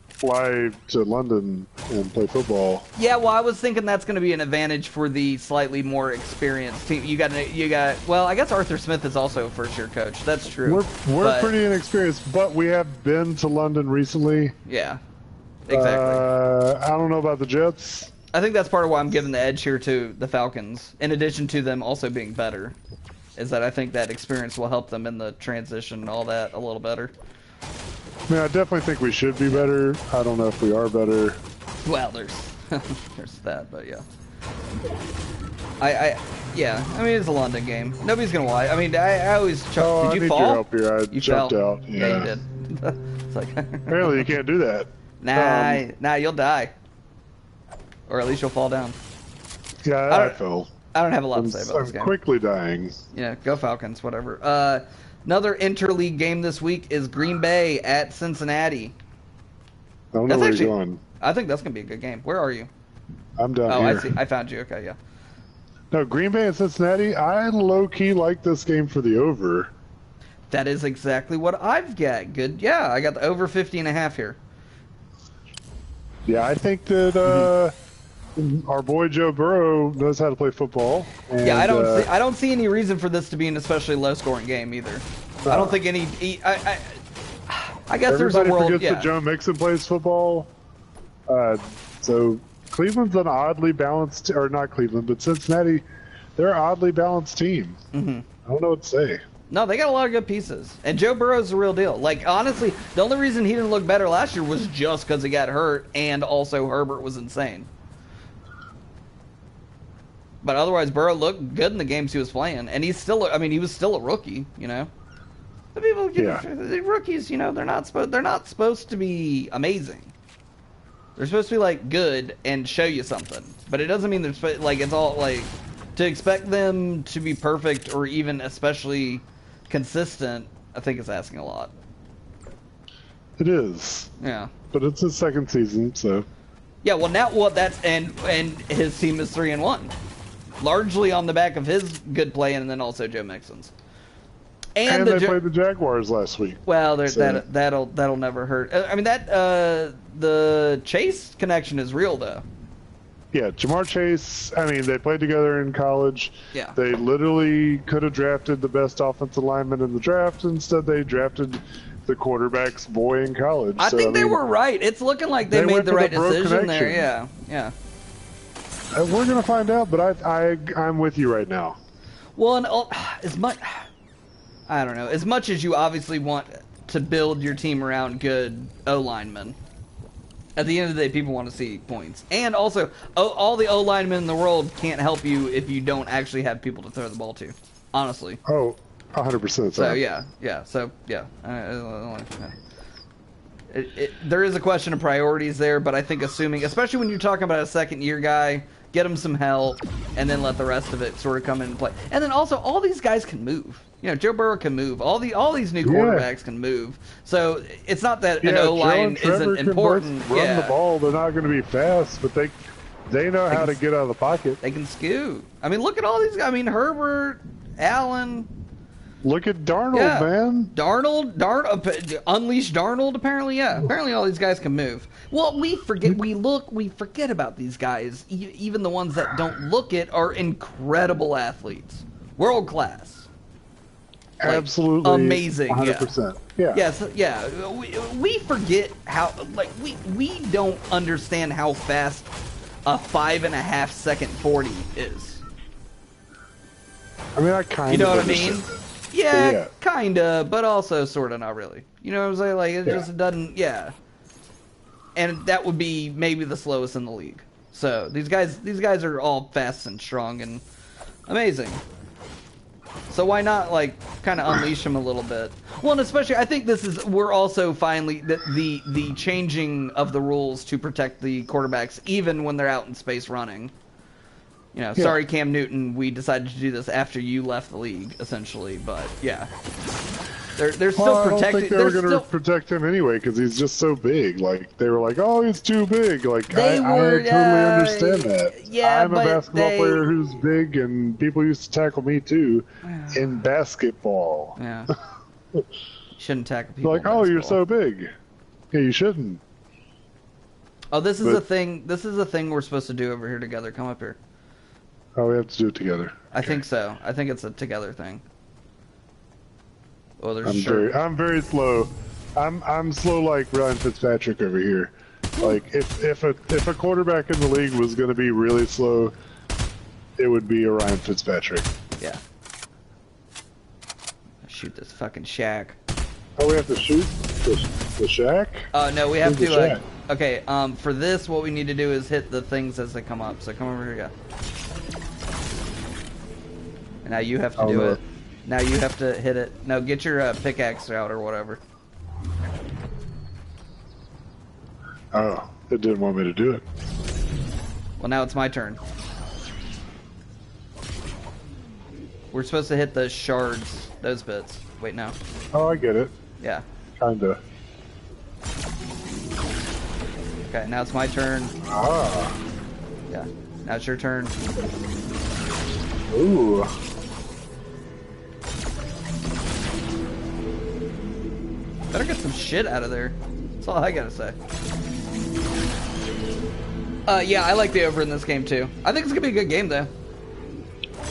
fly to London and play football. Yeah, well, I was thinking that's going to be an advantage for the slightly more experienced team. You got. Well, I guess Arthur Smith is also a first-year coach. That's true. We're pretty inexperienced, but we have been to London recently. Yeah, exactly. I don't know about the Jets. I think that's part of why I'm giving the edge here to the Falcons, in addition to them also being better. Is that I think that experience will help them in the transition and all that a little better. I mean, I definitely think we should be better. I don't know if we are better. Well, there's that, but yeah. I mean, it's a London game. Nobody's gonna watch. I mean, I always chuck. Did you fall? Your help here. I jumped out. Yeah, you did. It's like apparently you can't do that. Nah, you'll die, or at least you'll fall down. Yeah, I fell. I don't have a lot to say about this game. I'm quickly dying. Yeah, go Falcons, whatever. Another interleague game this week is Green Bay at Cincinnati. I don't know where you're going. I think that's going to be a good game. Where are you? I'm down here. I see. I found you. Okay, yeah. No, Green Bay and Cincinnati, I low-key like this game for the over. That is exactly what I've got. Good. Yeah, I got the over 50.5 here. Yeah, I think that our boy Joe Burrow knows how to play football. And, yeah, I don't see any reason for this to be an especially low-scoring game either. I don't think any. I guess there's a world. Everybody forgets that Joe Mixon plays football. So Cleveland's an oddly balanced, or not Cleveland, but Cincinnati, they're an oddly balanced team. Mm-hmm. I don't know what to say. No, they got a lot of good pieces. And Joe Burrow's the real deal. Like, honestly, the only reason he didn't look better last year was just because he got hurt, and also Herbert was insane. But otherwise, Burrow looked good in the games he was playing. And he's still, I mean, he was still a rookie, you know? The people, the rookies, you know, they're not supposed to be amazing. They're supposed to be, like, good and show you something. But it doesn't mean they're supposed, like, it's all, like, to expect them to be perfect or even especially consistent, I think it's asking a lot. It is. Yeah. But it's his second season, so. Yeah, well, now, that's, and his team is 3-1. Largely on the back of his good play and then also Joe Mixon's. And they played the Jaguars last week. Well, that'll never hurt. I mean, the Chase connection is real, though. Yeah, Jamar Chase, I mean, they played together in college. Yeah. They literally could have drafted the best offensive lineman in the draft. Instead, they drafted the quarterback's boy in college. I think they were right. It's looking like they made the right decision there. Yeah, yeah. We're going to find out, but I'm with you right now. Well, and I don't know. As much as you obviously want to build your team around good O-linemen, at the end of the day, people want to see points. And also, all the O-linemen in the world can't help you if you don't actually have people to throw the ball to. Honestly. Oh, 100%. So, yeah. So, yeah. There is a question of priorities there, but I think assuming, especially when you're talking about a second-year guy, get him some help, and then let the rest of it sort of come in and play. And then also, all these guys can move. You know, Joe Burrow can move. All these new quarterbacks can move. So it's not that an O-line isn't important. Run the ball. They're not going to be fast, but they know how to get out of the pocket. They can scoot. I mean, look at all these guys. I mean, Herbert, Allen. Look at Darnold, man. Darnold, unleash Darnold. Apparently, apparently all these guys can move. Well, we forget about these guys. Even the ones that don't look it are incredible athletes, world class. Like, absolutely amazing. 100%. Yeah. Yes. Yeah. We forget how, like, we don't understand how fast a 5.5 second 40 is. I mean, I kind of. You know what I mean? Yeah, kinda, but also sorta not really. You know what I'm saying? Like, it just doesn't. Yeah. And that would be maybe the slowest in the league. So these guys are all fast and strong and amazing. So why not, like, kind of unleash them a little bit? Well, and especially, I think we're also finally, the changing of the rules to protect the quarterbacks, even when they're out in space running. You know, sorry, Cam Newton, we decided to do this after you left the league, essentially, but, yeah. They're still protecting. I don't think they were going to protect him anyway because he's just so big. Like, they were like, "Oh, he's too big." Like, I totally understand that. Yeah, I'm a basketball player who's big, and people used to tackle me too in basketball. Yeah, shouldn't tackle people. Like, oh, you're so big. Yeah, you shouldn't. Oh, this is a thing. This is a thing we're supposed to do over here together. Come up here. Oh, we have to do it together. I think so. I think it's a together thing. Oh, I'm very slow. I'm slow like Ryan Fitzpatrick over here. Like if a quarterback in the league was going to be really slow, it would be a Ryan Fitzpatrick. Yeah. Shoot this fucking shack. Oh, we have to shoot the shack? No, we have to. Okay. For this, what we need to do is hit the things as they come up. So come over here, yeah. And now you have to do it. Now you have to hit it. No, get your pickaxe out or whatever. Oh, it didn't want me to do it. Well, now it's my turn. We're supposed to hit the shards, those bits. Wait, no. Oh, I get it. Yeah. Kinda. Okay, now it's my turn. Ah. Yeah. Now it's your turn. Ooh. Better get some shit out of there. That's all I gotta say. Yeah, I like the over in this game too. I think it's gonna be a good game though.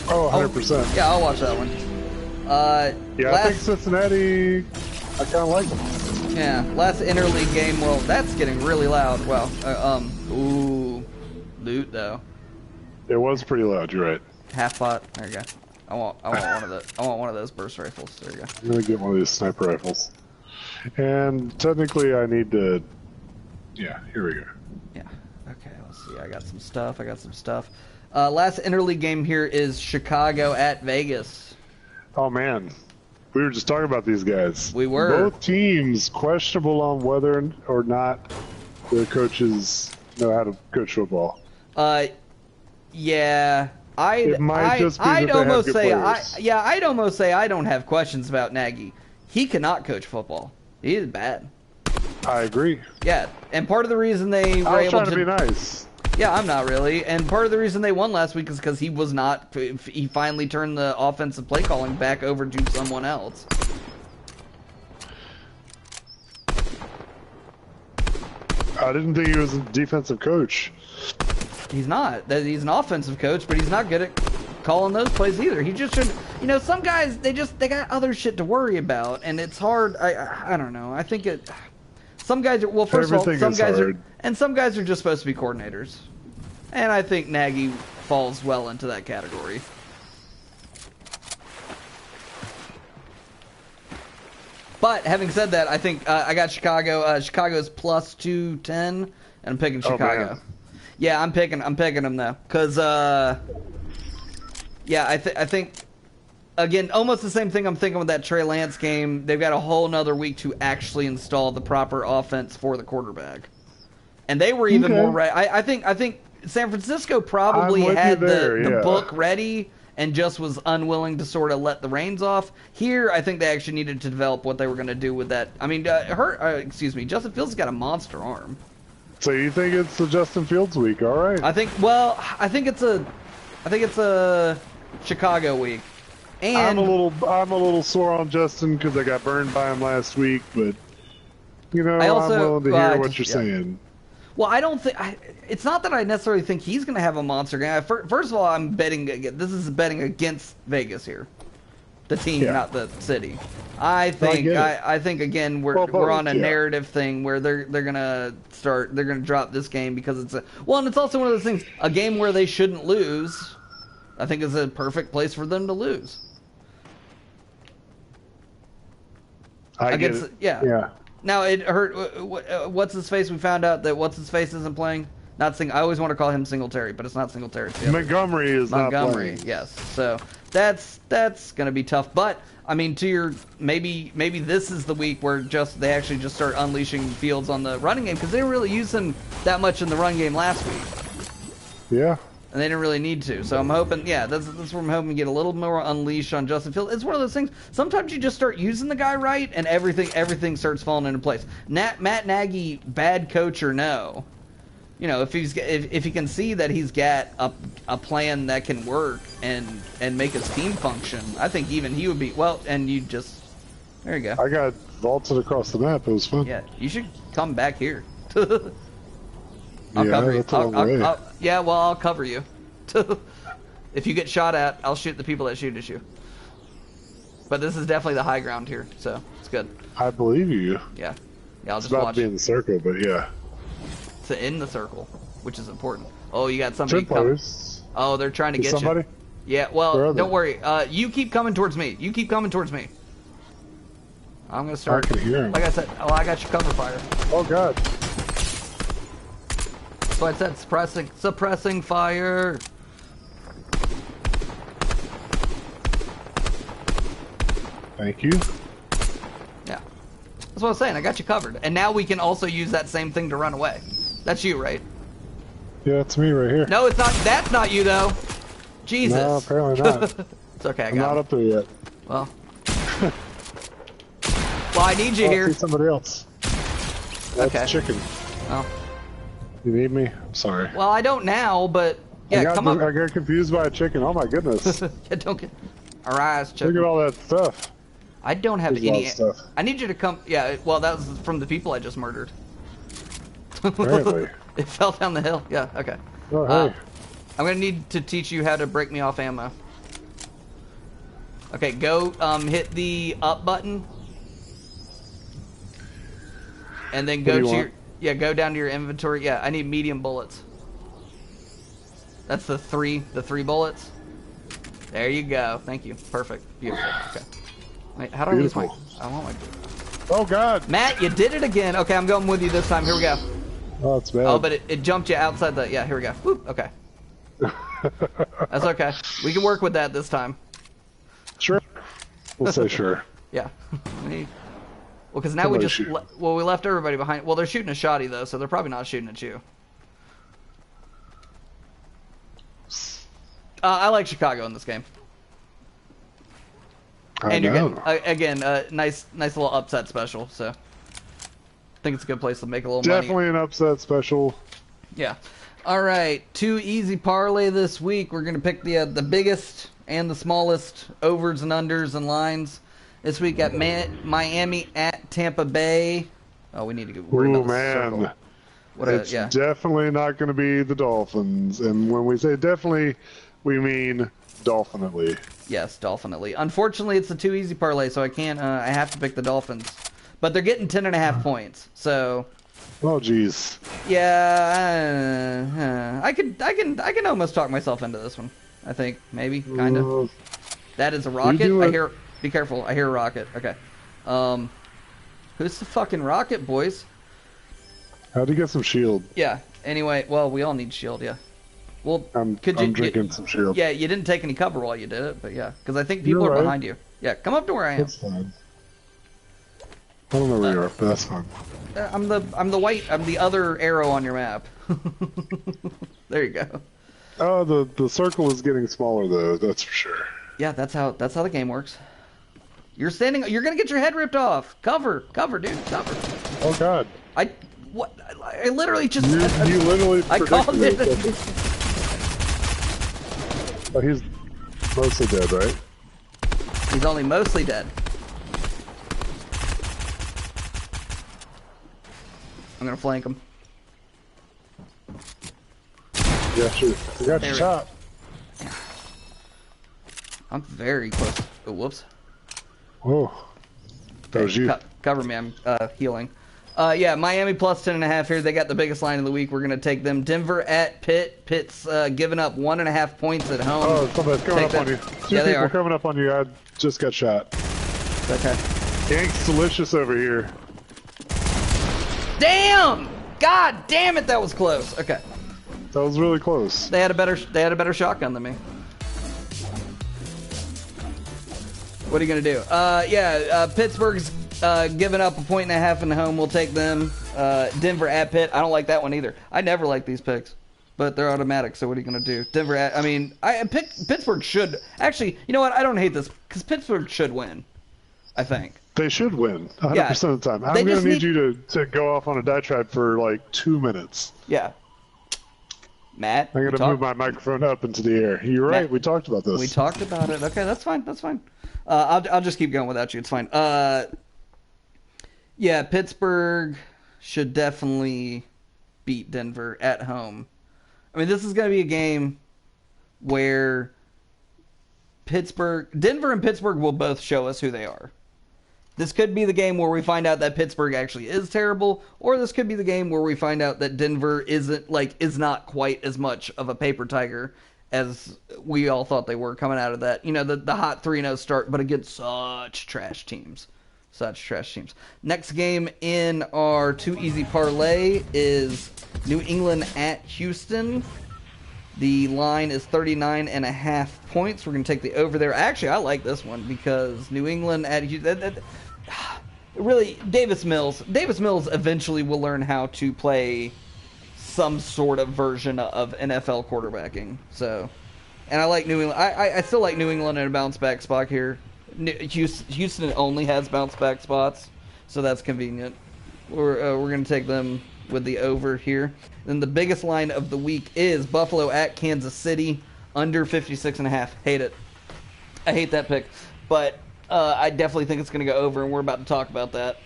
Oh, 100%. Yeah, I'll watch that one. Yeah, I think Cincinnati, I kind of like them. Yeah, last interleague game, well, that's getting really loud. Well, ooh, loot though. It was pretty loud, you're right. Half pot, there you go. I want one of the. I want one of those burst rifles. There you go. I'm gonna get one of these sniper rifles. And technically, I need to. Yeah, here we go. Yeah. Okay. Let's see. I got some stuff. Last interleague game here is Chicago at Vegas. Oh man, we were just talking about these guys. We were. Both teams questionable on whether or not their coaches know how to coach football. Yeah. I'd almost say I don't have questions about Nagy. He cannot coach football. He is bad. I agree. Yeah, and part of the reason they were able to be nice. Yeah, I'm not really. And part of the reason they won last week is because he was not. He finally turned the offensive play calling back over to someone else. I didn't think he was a defensive coach. He's not. He's an offensive coach, but he's not good at calling those plays either. He just shouldn't. You know, some guys they got other shit to worry about, and it's hard. I don't know. I think it. Some guys are first of all, some guys are just supposed to be coordinators, and I think Nagy falls well into that category. But having said that, I think I got Chicago. Chicago's plus 210, and I'm picking Chicago. Man. Yeah, I'm picking them though, cause yeah, I think again almost the same thing I'm thinking with that Trey Lance game. They've got a whole nother week to actually install the proper offense for the quarterback, and they were even more right. I think San Francisco probably had the book ready and just was unwilling to sort of let the reins off. Here, I think they actually needed to develop what they were going to do with that. I mean, Justin Fields has got a monster arm. So you think it's the Justin Fields week? All right. I think it's a Chicago week. And I'm a little sore on Justin because I got burned by him last week, but you know, I'm willing to hear what you're saying. Well, I don't think it's not that I necessarily think he's going to have a monster game. First of all, I'm betting. This is betting against Vegas here, the team, not the city. I think again we're on a narrative thing where they're gonna drop this game because it's and it's also one of those things, a game where they shouldn't lose. I think is a perfect place for them to lose. I get it. Yeah. Now it hurt. What's his face? We found out that what's his face isn't playing. I always want to call him Singletary, but it's not Singletary. It's Montgomery is not playing. Yes. So that's going to be tough. But I mean, to your maybe this is the week where they actually just start unleashing Fields on the running game because they didn't really use him that much in the run game last week. Yeah. And they didn't really need to. So I'm hoping, that's where I'm hoping to get a little more unleashed on Justin Fields. It's one of those things, sometimes you just start using the guy right, and everything starts falling into place. Matt Nagy, bad coach or no, you know, if he can see that he's got a plan that can work and make his team function, I think even he would be, and you just, there you go. I got vaulted across the map. It was fun. Yeah, you should come back here. I'll cover you. I'll cover you. If you get shot at, I'll shoot the people that shoot at you. But this is definitely the high ground here, so it's good. I believe you. Yeah, I'll just watch. It's watch. Be in the circle, but yeah. It's in the circle, which is important. Oh, you got somebody coming. Oh, they're trying to get somebody? You. Yeah, well, don't worry. You keep coming towards me. I'm gonna start. I can hear him. Like I said, I got your cover fire. Oh God. So I said suppressing fire. Thank you. Yeah. That's what I was saying. I got you covered. And now we can also use that same thing to run away. That's you, right? Yeah, it's me right here. No, it's not. That's not you, though. Jesus. No, apparently not. It's okay. I'm not up there yet. Well. I need you here. See somebody else. That's chicken. Oh. You need me? I'm sorry. Well, I don't now, but yeah, come on. I got confused by a chicken. Oh my goodness. Don't get our eyes chicken. Look at all that stuff. I don't have any stuff. I need you to come. Yeah, well, that was from the people I just murdered. Apparently. It fell down the hill. Yeah, okay. Oh, hey. I'm going to need to teach you how to break me off ammo. Okay, go hit the up button. And then go to your go down to your inventory. Yeah, I need medium bullets. That's the three bullets. There you go. Thank you. Perfect. Beautiful. Okay. Wait, how do I lose my... I want my... Oh, God. Matt, you did it again. Okay, I'm going with you this time. Here we go. Oh, it's bad. Oh, but it jumped you outside the... Yeah, here we go. Whoop. Okay. That's okay. We can work with that this time. Sure. We'll say sure. Yeah. Well, because now we just... Well, we left everybody behind. Well, they're shooting a shotty, though, so they're probably not shooting at you. I like Chicago in this game. And you're getting, again, nice little upset special, so... I think it's a good place to make a little money. Definitely an upset special. Yeah. All right, 2 easy parlay this week. We're going to pick the biggest and the smallest overs and unders and lines. This week at Miami at Tampa Bay. Oh, we need to get worried about the circle. It's definitely not going to be the Dolphins. And when we say definitely, we mean dolphinately. Yes, dolphinately. Unfortunately, it's the 2 easy parlay, so I can't. I have to pick the Dolphins. But they're getting 10.5 points, so... Oh, jeez. Yeah, I can almost talk myself into this one. I think, maybe, kind of. That is a rocket. I hear... Be careful. I hear a rocket. Okay. Who's the fucking rocket, boys? How'd you get some shield? Yeah. Anyway, well, we all need shield, yeah. Well, I'm drinking some shield. Yeah, you didn't take any cover while you did it, but yeah. Because I think people are behind you. Yeah, come up to where I am. That's fine. I don't know where you are, but that's fine. I'm the white. I'm the other arrow on your map. There you go. Oh, the circle is getting smaller though. That's for sure. Yeah, that's how the game works. You're standing. You're gonna get your head ripped off. Cover, dude, cover. Oh God. I literally just. You literally. I called it. Oh, he's mostly dead, right? He's only mostly dead. I'm gonna flank him. Yeah, sure. You got your shot. Yeah. I'm very close. Oh, whoops. Oh. That was you. Cover me. I'm healing. Yeah, Miami plus 10.5 here. They got the biggest line of the week. We're gonna take them. Denver at Pitt. Pitt's giving up 1.5 points at home. Oh, somebody's coming up on you. Two people coming up on you. I just got shot. Okay. Yank's delicious over here. Damn! God damn it, that was close. Okay. That was really close. They had a better shotgun than me. What are you gonna do? Pittsburgh's giving up 1.5 in the home. We'll take them. Denver at Pitt. I don't like that one either. I never like these picks, but they're automatic. So what are you gonna do? Denver at. I mean, Pittsburgh should actually. You know what? I don't hate this because Pittsburgh should win. I think. They should win 100% of the time. I'm going to need you to go off on a diatribe for like 2 minutes. Yeah. Matt? I'm going to move my microphone up into the air. You're right. Matt, we talked about this. We talked about it. Okay, that's fine. That's fine. I'll just keep going without you. It's fine. Yeah, Pittsburgh should definitely beat Denver at home. I mean, this is going to be a game where Denver and Pittsburgh will both show us who they are. This could be the game where we find out that Pittsburgh actually is terrible, or this could be the game where we find out that Denver is not quite as much of a paper tiger as we all thought they were coming out of that. You know, the hot 3-0 start, but against such trash teams. Next game in our 2 easy parlay is New England at Houston. The line is 39.5 points. We're going to take the over there. Actually, I like this one because New England at Houston... Really, Davis Mills eventually will learn how to play some sort of version of NFL quarterbacking. So, and I like New England. I still like New England in a bounce back spot here. Houston only has bounce back spots, so that's convenient. We're going to take them with the over here. Then the biggest line of the week is Buffalo at Kansas City, under 56.5. Hate it. I hate that pick, but I definitely think it's going to go over, and we're about to talk about that.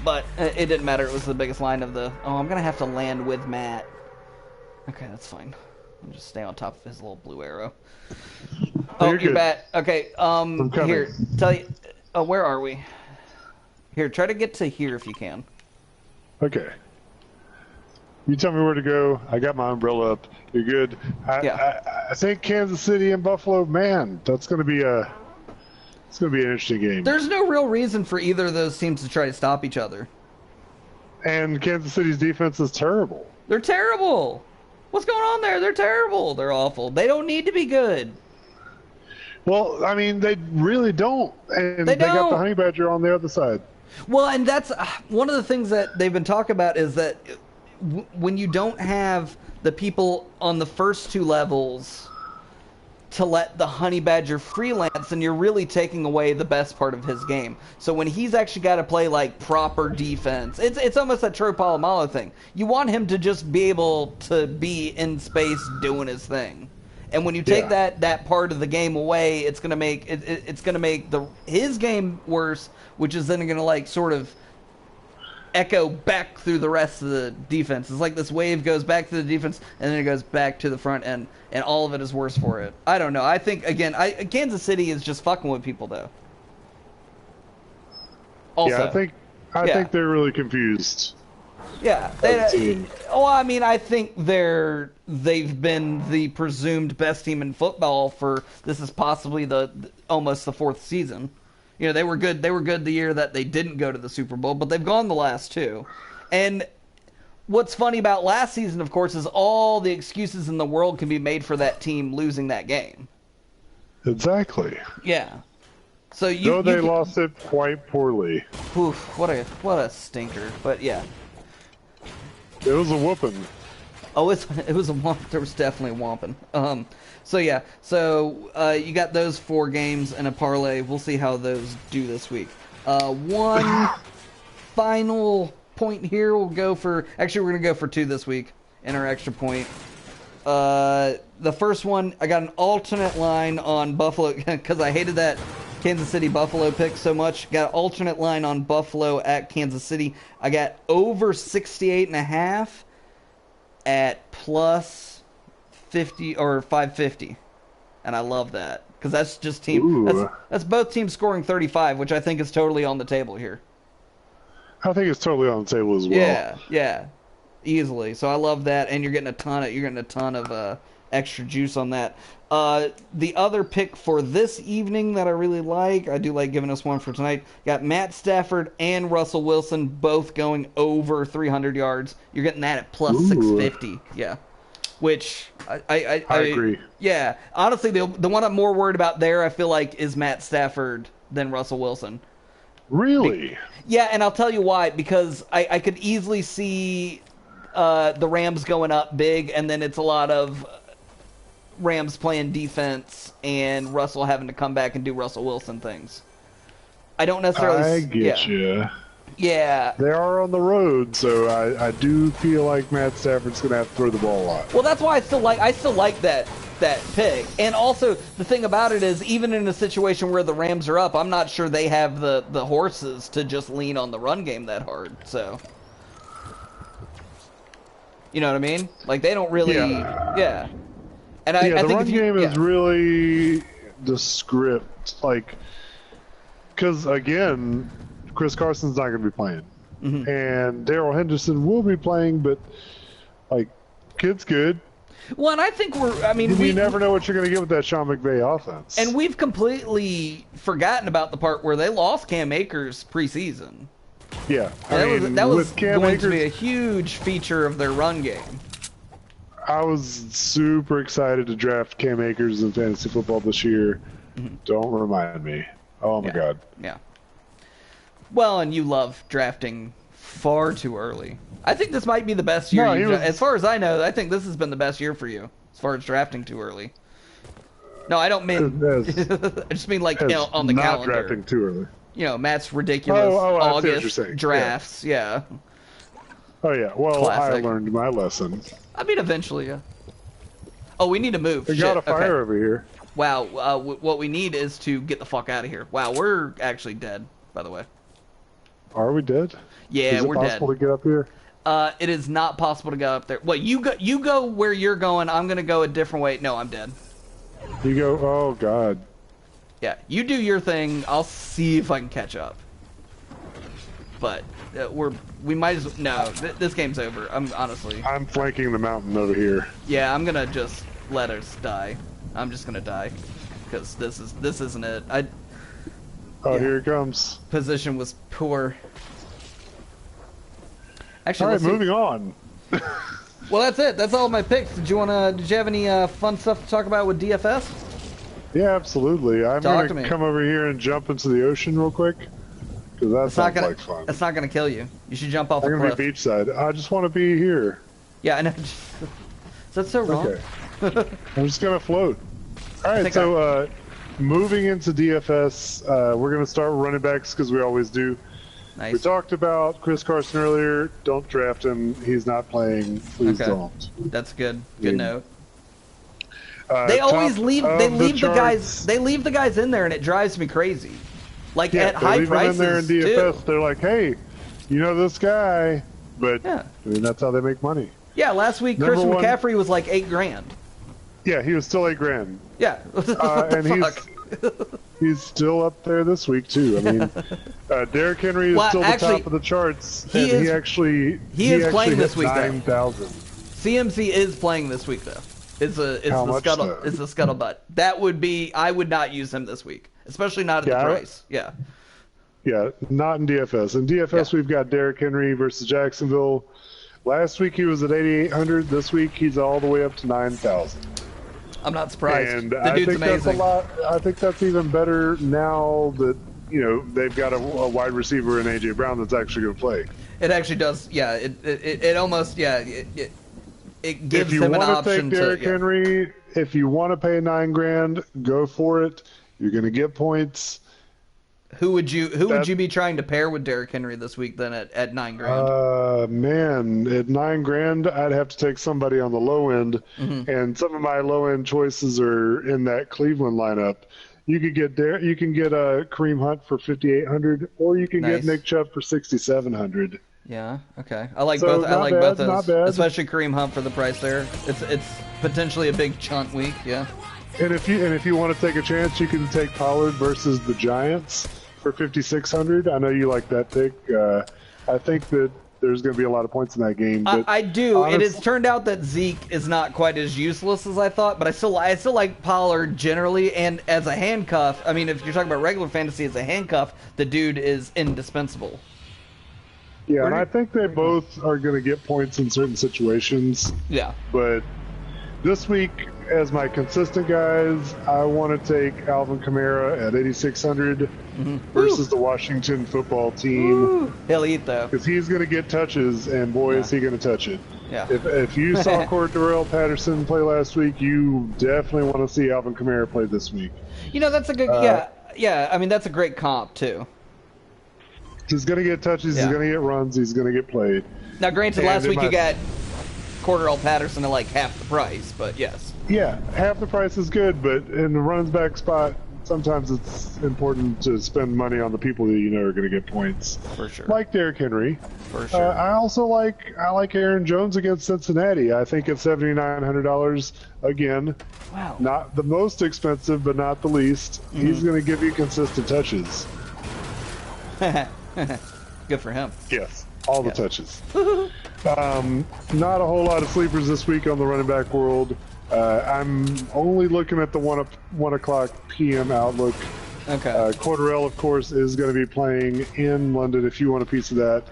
But it didn't matter. It was the biggest line of the... Oh, I'm going to have to land with Matt. Okay, that's fine. I'll just stay on top of his little blue arrow. Oh, you're bad. Okay, here, tell you... where are we? Here, try to get to here if you can. Okay. You tell me where to go. I got my umbrella up. You're good. I think Kansas City and Buffalo. Man, that's going to be an interesting game. There's no real reason for either of those teams to try to stop each other. And Kansas City's defense is terrible. They're terrible. What's going on there? They're terrible. They're awful. They don't need to be good. Well, I mean, they really don't. And they got the Honey Badger on the other side. Well, and that's one of the things that they've been talking about is that when you don't have the people on the first two levels to let the Honey Badger freelance, and you're really taking away the best part of his game. So when he's actually got to play like proper defense, it's almost that Troy Polamalu thing. You want him to just be able to be in space doing his thing. And when you take that part of the game away, it's gonna make his game worse, which is then gonna like sort of echo back through the rest of the defense. It's like this wave goes back to the defense and then it goes back to the front end, and all of it is worse for it. I don't know. I think again, Kansas City is just fucking with people though. Also, yeah, I think they're really confused. Yeah, I mean, I think they've been the presumed best team in football for this is possibly almost the fourth season. You know, they were good. They were good the year that they didn't go to the Super Bowl, but they've gone the last two. And what's funny about last season, of course, is all the excuses in the world can be made for that team losing that game. Exactly. Yeah. So they lost it quite poorly. Oof, what a stinker. But yeah. It was a whooping. Oh, it was a whomp. There was definitely a whomping. So yeah. So you got those 4 games and a parlay. We'll see how those do this week. One final point here. We're gonna go for 2 this week in our extra point. The first one, I got an alternate line on Buffalo because I hated that Kansas City Buffalo pick so much. Got an alternate line on Buffalo at Kansas City. I got over 68.5 at plus 50 or 550, and I love that because that's just that's both teams scoring 35, which I think is totally on the table here. I think it's totally on the table as well. Yeah, easily. So I love that, and you're getting a ton of extra juice on that. The other pick for this evening that I really like, I do like giving us one for tonight, got Matt Stafford and Russell Wilson both going over 300 yards. You're getting that at plus 650. Yeah. Which I agree. Yeah. Honestly, the one I'm more worried about there, I feel like, is Matt Stafford than Russell Wilson. Really? Yeah, and I'll tell you why. Because I could easily see the Rams going up big, and then it's a lot of Rams playing defense and Russell having to come back and do Russell Wilson things. I don't necessarily... I get you. Yeah. They are on the road, so I do feel like Matt Stafford's going to have to throw the ball a lot. Well, that's why I still like that pick. And also, the thing about it is, even in a situation where the Rams are up, I'm not sure they have the horses to just lean on the run game that hard, so... You know what I mean? Like, they don't really... Yeah. And I the think run game is really the script, like, because again, Chris Carson's not going to be playing, and Darrell Henderson will be playing, but like, kid's good. Well, and I think you never know what you're going to get with that Sean McVay offense. And we've completely forgotten about the part where they lost Cam Akers preseason. Yeah, that was going to be a huge feature of their run game. I was super excited to draft Cam Akers in fantasy football this year. Don't remind me. Oh my God. Yeah. Well, and you love drafting far too early. I think this might be the best year. As far as I know, I think this has been the best year for you as far as drafting too early. No, I don't mean. I just mean like on the calendar. Not drafting too early. You know, Matt's ridiculous August drafts. Yeah. Oh yeah. Well, Classic. I learned my lesson. I mean, eventually, yeah. Oh, we need to move. We got a fire over here. Wow. What we need is to get the fuck out of here. Wow, we're actually dead, by the way. Are we dead? Yeah, we're dead. Is it possible to get up here? It is not possible to go up there. Well, you go where you're going. I'm gonna go a different way. No, I'm dead. You go. Oh God. Yeah, you do your thing. I'll see if I can catch up. but we might as well. No, this game's over. I'm flanking the mountain over here. Yeah, I'm gonna just let us die. I'm just gonna die because this isn't it. Here it comes. Position was poor. Actually, all right, moving on. Well, that's it. That's all my picks. Did you have any fun stuff to talk about with DFS? Yeah, absolutely. I'm going to come over here and jump into the ocean real quick. Because that sounds like fun. It's not going to kill you. You should jump off a cliff. I'm going to be beachside. I just want to be here. Yeah, I know. Is that so wrong? Okay. I'm just going to float. All right, so moving into DFS, we're going to start with running backs because we always do. Nice. We talked about Chris Carson earlier. Don't draft him. He's not playing. Please don't. That's good. Good note. They always leave. They leave the guys. They leave the guys in there, and it drives me crazy. Like at high prices them in there in DFS. too. They're like, hey, you know this guy, but I mean, that's how they make money. Yeah, last week Christian McCaffrey was like $8 grand. Yeah, he was still $8 grand. Yeah, and he's still up there this week too. I mean, Derrick Henry is still the top of the charts. He is playing this week. 9,000. CMC is playing this week though. It's the scuttlebutt. That would be. I would not use him this week, especially not at the price. Yeah. Yeah, not in DFS. In DFS, we've got Derrick Henry versus Jacksonville. Last week he was at 8,800. This week he's all the way up to 9,000. I'm not surprised. And the I dude's think amazing. That's a lot. I think that's even better now that they've got a wide receiver in AJ Brown that's actually going to play. It actually does. Yeah. It almost. Yeah. It gives him an option to take Derrick Henry. If you want to pay $9 grand, go for it. You're going to get points. Who would you be trying to pair with Derrick Henry this week then at $9 grand? Man, at $9 grand, I'd have to take somebody on the low end, and some of my low end choices are in that Cleveland lineup. You could get Kareem Hunt for 5,800, or you can get Nick Chubb for 6,700. Yeah. Okay. I like both. I like both those, especially Kareem Hunt for the price there. It's potentially a big chunt week. Yeah. And if you want to take a chance, you can take Pollard versus the Giants for 5,600. I know you like that pick. I think that there's going to be a lot of points in that game. But I do. Honestly, it has turned out that Zeke is not quite as useless as I thought, but I still like Pollard generally. And as a handcuff, I mean, if you're talking about regular fantasy as a handcuff, the dude is indispensable. Yeah, and I think they both are going to get points in certain situations. Yeah. But this week, as my consistent guys, I want to take Alvin Kamara at 8,600 versus the Washington football team. Ooh. He'll eat, though. Because he's going to get touches, and boy, is he going to touch it. Yeah. If you saw Cordell Patterson play last week, you definitely want to see Alvin Kamara play this week. That's a good yeah. I mean, that's a great comp, too. He's going to get touches, he's going to get runs, he's going to get played. Now, granted, last week you got Cordell Patterson at like half the price, but yes. Yeah, half the price is good, but in the runs back spot, sometimes it's important to spend money on the people that you know are going to get points. For sure. Like Derrick Henry. For sure. I also like Aaron Jones against Cincinnati. I think at $7,900 again. Wow. Not the most expensive, but not the least. He's going to give you consistent touches. Good for him. Yes, all the touches. Not a whole lot of sleepers this week on the running back world. I'm only looking at the 1 o'clock p.m. outlook. Okay. Cordell, of course, is going to be playing in London. If you want a piece of that,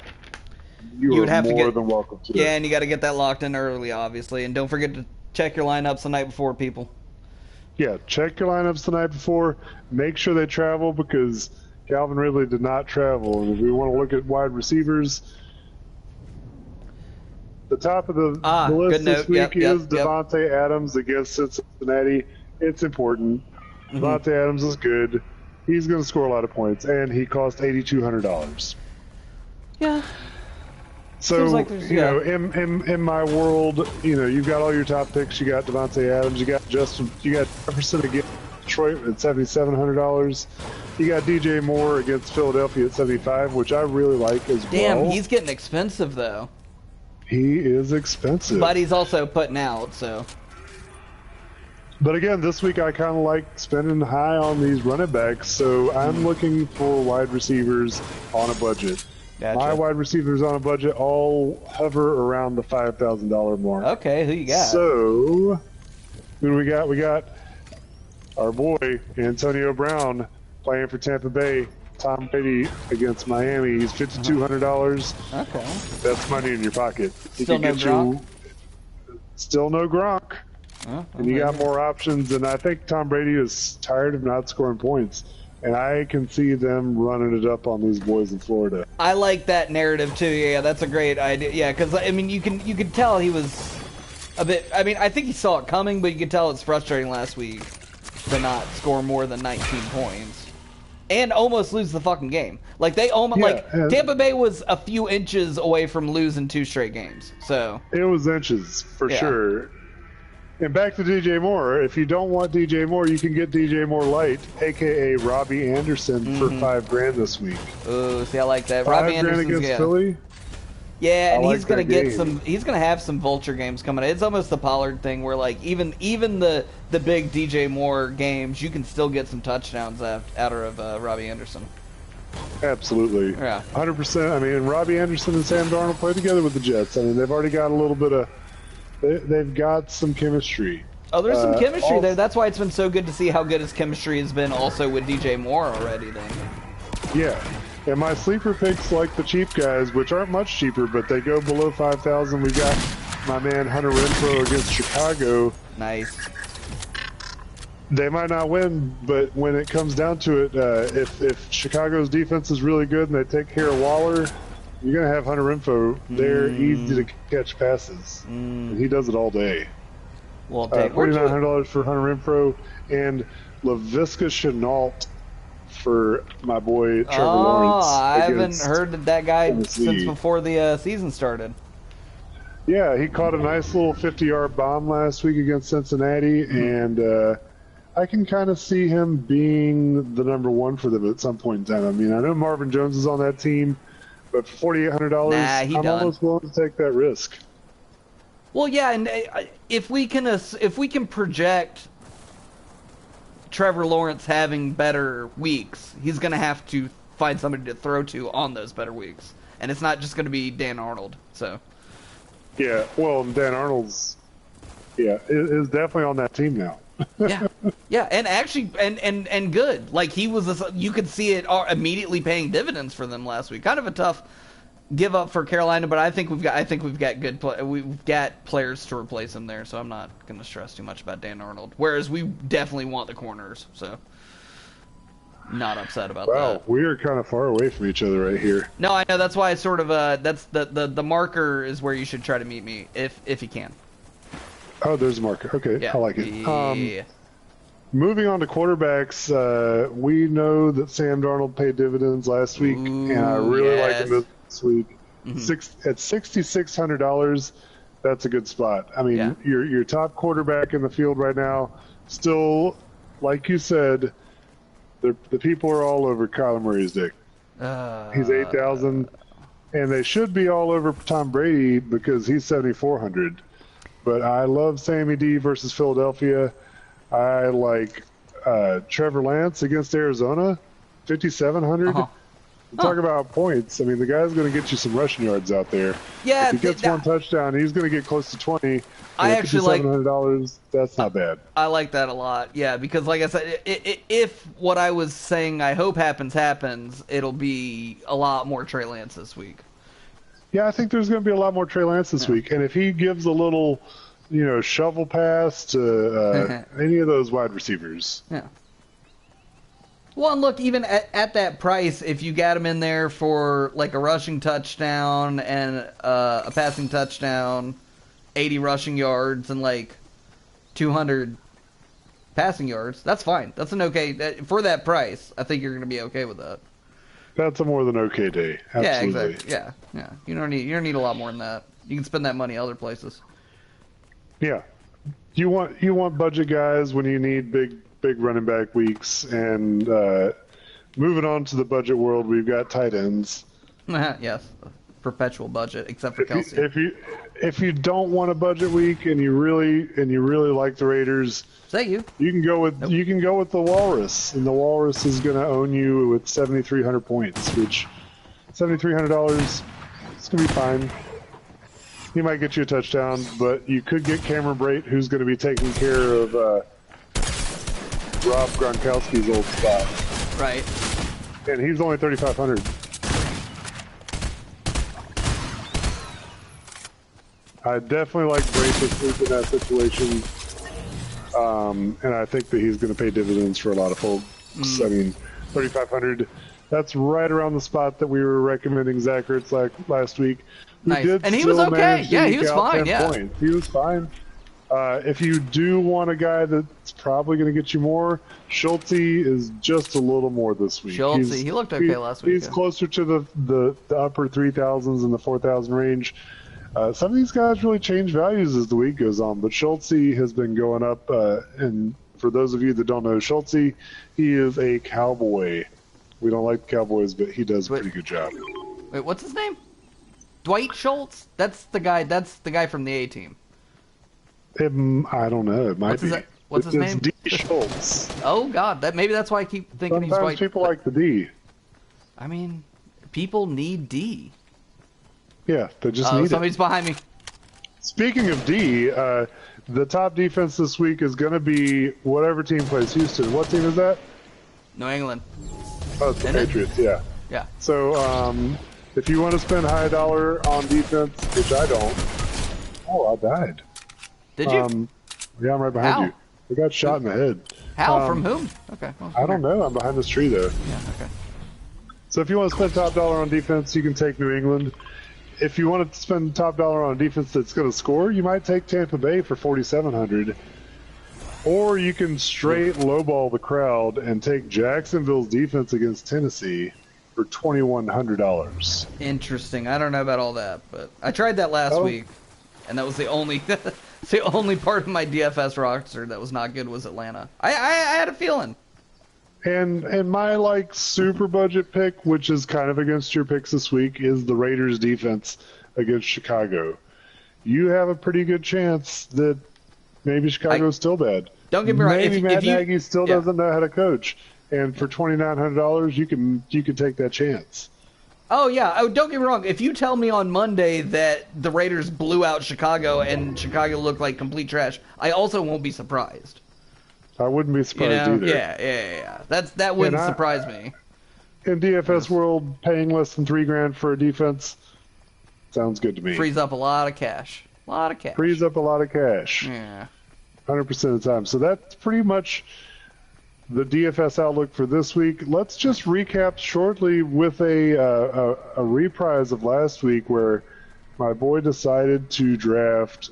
you would have more than welcome to. Yeah, and you got to get that locked in early, obviously. And don't forget to check your lineups the night before, people. Yeah, check your lineups the night before. Make sure they travel because Calvin Ridley did not travel. And if we want to look at wide receivers, the top of the list this week is Devontae Adams against Cincinnati. It's important. Devontae Adams is good. He's going to score a lot of points, and he cost $8,200. Yeah. So, in my world, you've got all your top picks. You got Devontae Adams. You got Jefferson against Detroit at $7,700. You got DJ Moore against Philadelphia at $75, which I really like as well. Damn, he's getting expensive, though. He is expensive. But he's also putting out, so. But again, this week I kind of like spending high on these running backs, so I'm looking for wide receivers on a budget. Gotcha. My wide receivers on a budget all hover around the $5,000 mark. Okay, who you got? So, who do we got? We got our boy Antonio Brown playing for Tampa Bay. Tom Brady against Miami. He's $5,200. Okay. That's money in your pocket. Still no Gronk? Still no Gronk. And you got more options. And I think Tom Brady is tired of not scoring points. And I can see them running it up on these boys in Florida. I like that narrative too. Yeah, that's a great idea. Yeah, because I mean, you can tell he was a bit. I mean, I think he saw it coming, but you could tell it's frustrating last week to not score more than 19 points. And almost lose the fucking game. Like they almost Tampa Bay was a few inches away from losing 2 straight games. So it was inches for sure. And back to DJ Moore. If you don't want DJ Moore, you can get DJ Moore Light, aka Robbie Anderson, for $5,000 this week. Oh, see, I like that. Robbie Anderson against Philly. Yeah, and he's gonna get some. He's gonna have some vulture games coming. It's almost the Pollard thing, where like even the big DJ Moore games, you can still get some touchdowns out of Robbie Anderson. Absolutely. Yeah. 100%. I mean, Robbie Anderson and Sam Darnold play together with the Jets. I mean, they've already got a little bit of. They've got some chemistry. Oh, there's some chemistry there. That's why it's been so good to see how good his chemistry has been also with DJ Moore already. Then. Yeah. And my sleeper picks, like the cheap guys, which aren't much cheaper, but they go below 5,000. We got my man Hunter Renfrow against Chicago. Nice. They might not win, but when it comes down to it, if Chicago's defense is really good and they take care of Waller, you're gonna have Hunter Renfrow. They're easy to catch passes, and he does it all day. Well, $4,900 for Hunter Renfrow and Laviska Shenault for my boy Trevor Lawrence. I haven't heard that guy since before the season started. Yeah, he caught a nice little 50-yard bomb last week against Cincinnati, and I can kind of see him being the number one for them at some point in time. I mean, I know Marvin Jones is on that team, but for $4,800, I'm almost willing to take that risk. Well, yeah, and if we can project Trevor Lawrence having better weeks, he's going to have to find somebody to throw to on those better weeks. And it's not just going to be Dan Arnold. So. Yeah, well, Dan Arnold's is definitely on that team now. yeah, and actually and good. Like he was you could see it immediately paying dividends for them last week. Kind of a tough give up for Carolina, but I think we've got players to replace him there, so I'm not going to stress too much about Dan Arnold. Whereas we definitely want the corners, so not upset about that. Wow, we are kind of far away from each other right here. No, I know, that's why it's sort of that's the marker is where you should try to meet me if you can. Oh, there's a marker. Okay, yeah. I like it. Yeah. Moving on to quarterbacks, we know that Sam Darnold paid dividends last week, and I really like him this week. At $6,600, that's a good spot. I mean, your top quarterback in the field right now, still, like you said, the people are all over Kyler Murray's dick. He's 8,000, and they should be all over Tom Brady because he's 7,400. But I love Sammy D versus Philadelphia. I like Trevor Lance against Arizona, 5,700. Talk about points. I mean, the guy's going to get you some rushing yards out there. Yeah, if he gets one touchdown, he's going to get close to 20. I actually like $700. That's not bad. I like that a lot. Yeah, because like I said, if what I was saying I hope happens, it'll be a lot more Trey Lance this week. Yeah, I think there's going to be a lot more Trey Lance this week, and if he gives a little, shovel pass to any of those wide receivers. Yeah. Well, and look, even at that price, if you got him in there for like a rushing touchdown and a passing touchdown, 80 rushing yards and like 200 passing yards, that's fine. That's an okay for that price. I think you're going to be okay with that. That's a more than okay day. Absolutely. Yeah, exactly. Yeah. You don't need a lot more than that. You can spend that money other places. Yeah. You want budget guys when you need big running back weeks, and moving on to the budget world, we've got tight ends. Yes, perpetual budget, except for Kelsey. If you don't want a budget week and you really like the Raiders, you can go with the Walrus, and the Walrus is going to own you with 7,300 points, which $7,300. It's gonna be fine. He might get you a touchdown, but you could get Cameron Brate, who's going to be taking care of Rob Gronkowski's old spot. Right. And he's only 3,500. I definitely like Brate this week in that situation. And I think that he's going to pay dividends for a lot of folks. I mean, 3,500. That's right around the spot that we were recommending Zach Ertz last week. Nice. And he was okay. Yeah, he was fine. Yeah. Points. He was fine. If you do want a guy that's probably going to get you more, Schulte is just a little more this week. Schulte, he looked okay last week. He's closer to the upper 3,000s and the 4,000 range. Some of these guys really change values as the week goes on, but Schulte has been going up. And for those of you that don't know Schulte, he is a Cowboy. We don't like the Cowboys, but he does a pretty good job. Wait, what's his name? Dwight Schultz? That's the guy from the A-Team. I don't know. It might be. What's his name? D. Schultz. Oh, God. Maybe that's why I keep thinking Sometimes he's Dwight. People like the D. I mean, people need D. Yeah, they just need somebody's it. Behind me. Speaking of D, the top defense this week is going to be whatever team plays Houston. What team is that? New England. Oh, it's the Patriots, yeah. Yeah. So, if you want to spend high dollar on defense, which I don't. Oh, I died. Did you? Yeah, I'm right behind you. I got shot in the head. How? From whom? Okay. Well, I don't know. I'm behind this tree, though. Yeah, okay. So if you want to spend top dollar on defense, you can take New England. If you want to spend top dollar on a defense that's going to score, you might take Tampa Bay for 4,700. Or you can straight lowball the crowd and take Jacksonville's defense against Tennessee for $2,100. Interesting. I don't know about all that, but I tried that last week, and that was the only the only part of my DFS roster that was not good was Atlanta. I had a feeling. And my super budget pick, which is kind of against your picks this week, is the Raiders defense against Chicago. You have a pretty good chance that maybe Chicago's still bad. Don't get me wrong. Maybe Matt Nagy still doesn't know how to coach, and for $2,900, you can take that chance. Oh yeah. Oh, don't get me wrong. If you tell me on Monday that the Raiders blew out Chicago and Chicago looked like complete trash, I also won't be surprised. I wouldn't be surprised either. Yeah. That wouldn't surprise me. In DFS world, paying less than $3,000 for a defense sounds good to me. Frees up a lot of cash. Frees up a lot of cash. Yeah. 100% of the time. So that's pretty much the DFS outlook for this week. Let's just recap shortly with a reprise of last week where my boy decided to draft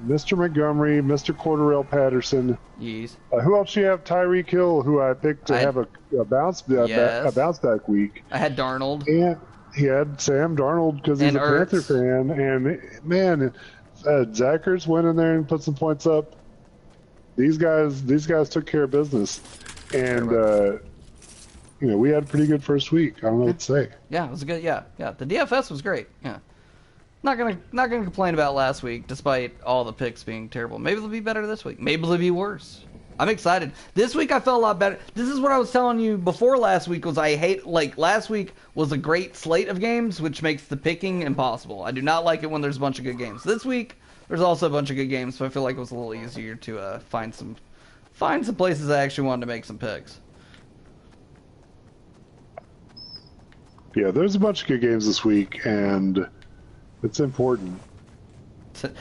Mr. Montgomery, Mr. Cordarrelle Patterson. Yes. Who else do you have? Tyreek Hill, who I picked to have a bounce back week. I had Darnold. And he had Sam Darnold because he's a Panther fan. And man, Zach Ertz went in there and put some points up. These guys took care of business, and we had a pretty good first week. I don't know what to say. Yeah, it was a good. Yeah. The DFS was great. Yeah. Not gonna complain about last week, despite all the picks being terrible. Maybe they'll be better this week. Maybe they'll be worse. I'm excited. This week I felt a lot better. This is what I was telling you before last week. Last week was a great slate of games, which makes the picking impossible. I do not like it when there's a bunch of good games. This week there's also a bunch of good games, so I feel like it was a little easier to find some places I actually wanted to make some picks. Yeah, there's a bunch of good games this week, and it's important.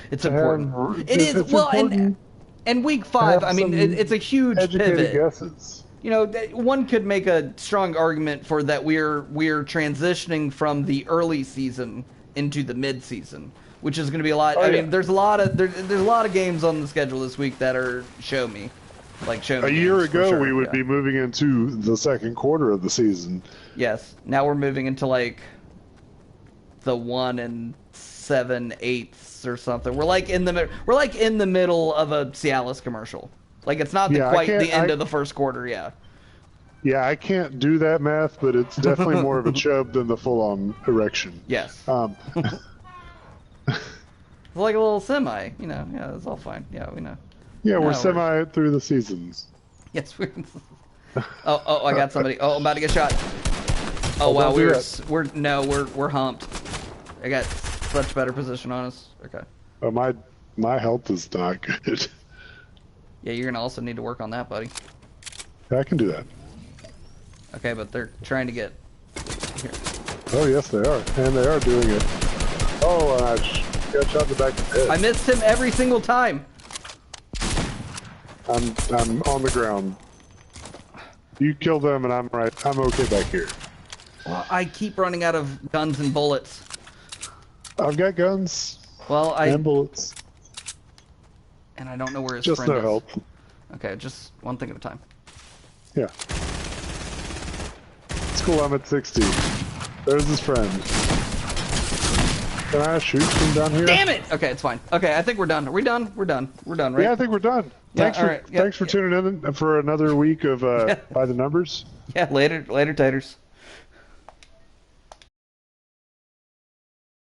It's important. It is. Well, important and week 5, I mean, it's a huge pivot. Guesses. One could make a strong argument for that we're transitioning from the early season into the mid season, which is going to be a lot. I mean, there's a lot of games on the schedule this week that are show me. A year ago, we would be moving into the second quarter of the season. Yes. Now we're moving into the 1 7/8 or something. We're in the middle of a Cialis commercial. It's not quite the end of the first quarter. Yeah. Yeah, I can't do that math, but it's definitely more of a chub than the full-on erection. Yes. It's like a little semi. Yeah, it's all fine. Yeah, we know. Yeah, we're semi through the seasons. Yes, we're. Oh, I got somebody. Oh, I'm about to get shot. Oh wow, we're humped. I got such better position on us. Okay. Oh, my health is not good. Yeah, you're gonna also need to work on that, buddy. Yeah, I can do that. Okay, but they're trying to get here. Oh yes, they are, and they are doing it. Oh, I got shot in the back of the head. I missed him every single time. I'm on the ground. You kill them, and I'm okay back here. Well, I keep running out of guns and bullets. I've got guns. Well, and bullets. And I don't know where his just friend no is. help. Okay, just one thing at a time. Yeah. It's cool. I'm at 60. There's his friend. Can I shoot from down here? Damn it! Okay, it's fine. Okay, I think we're done. Are we done? We're done. We're done, right? Yeah, I think we're done. Yeah, thanks for tuning in for another week of By the Numbers. Yeah, later taters.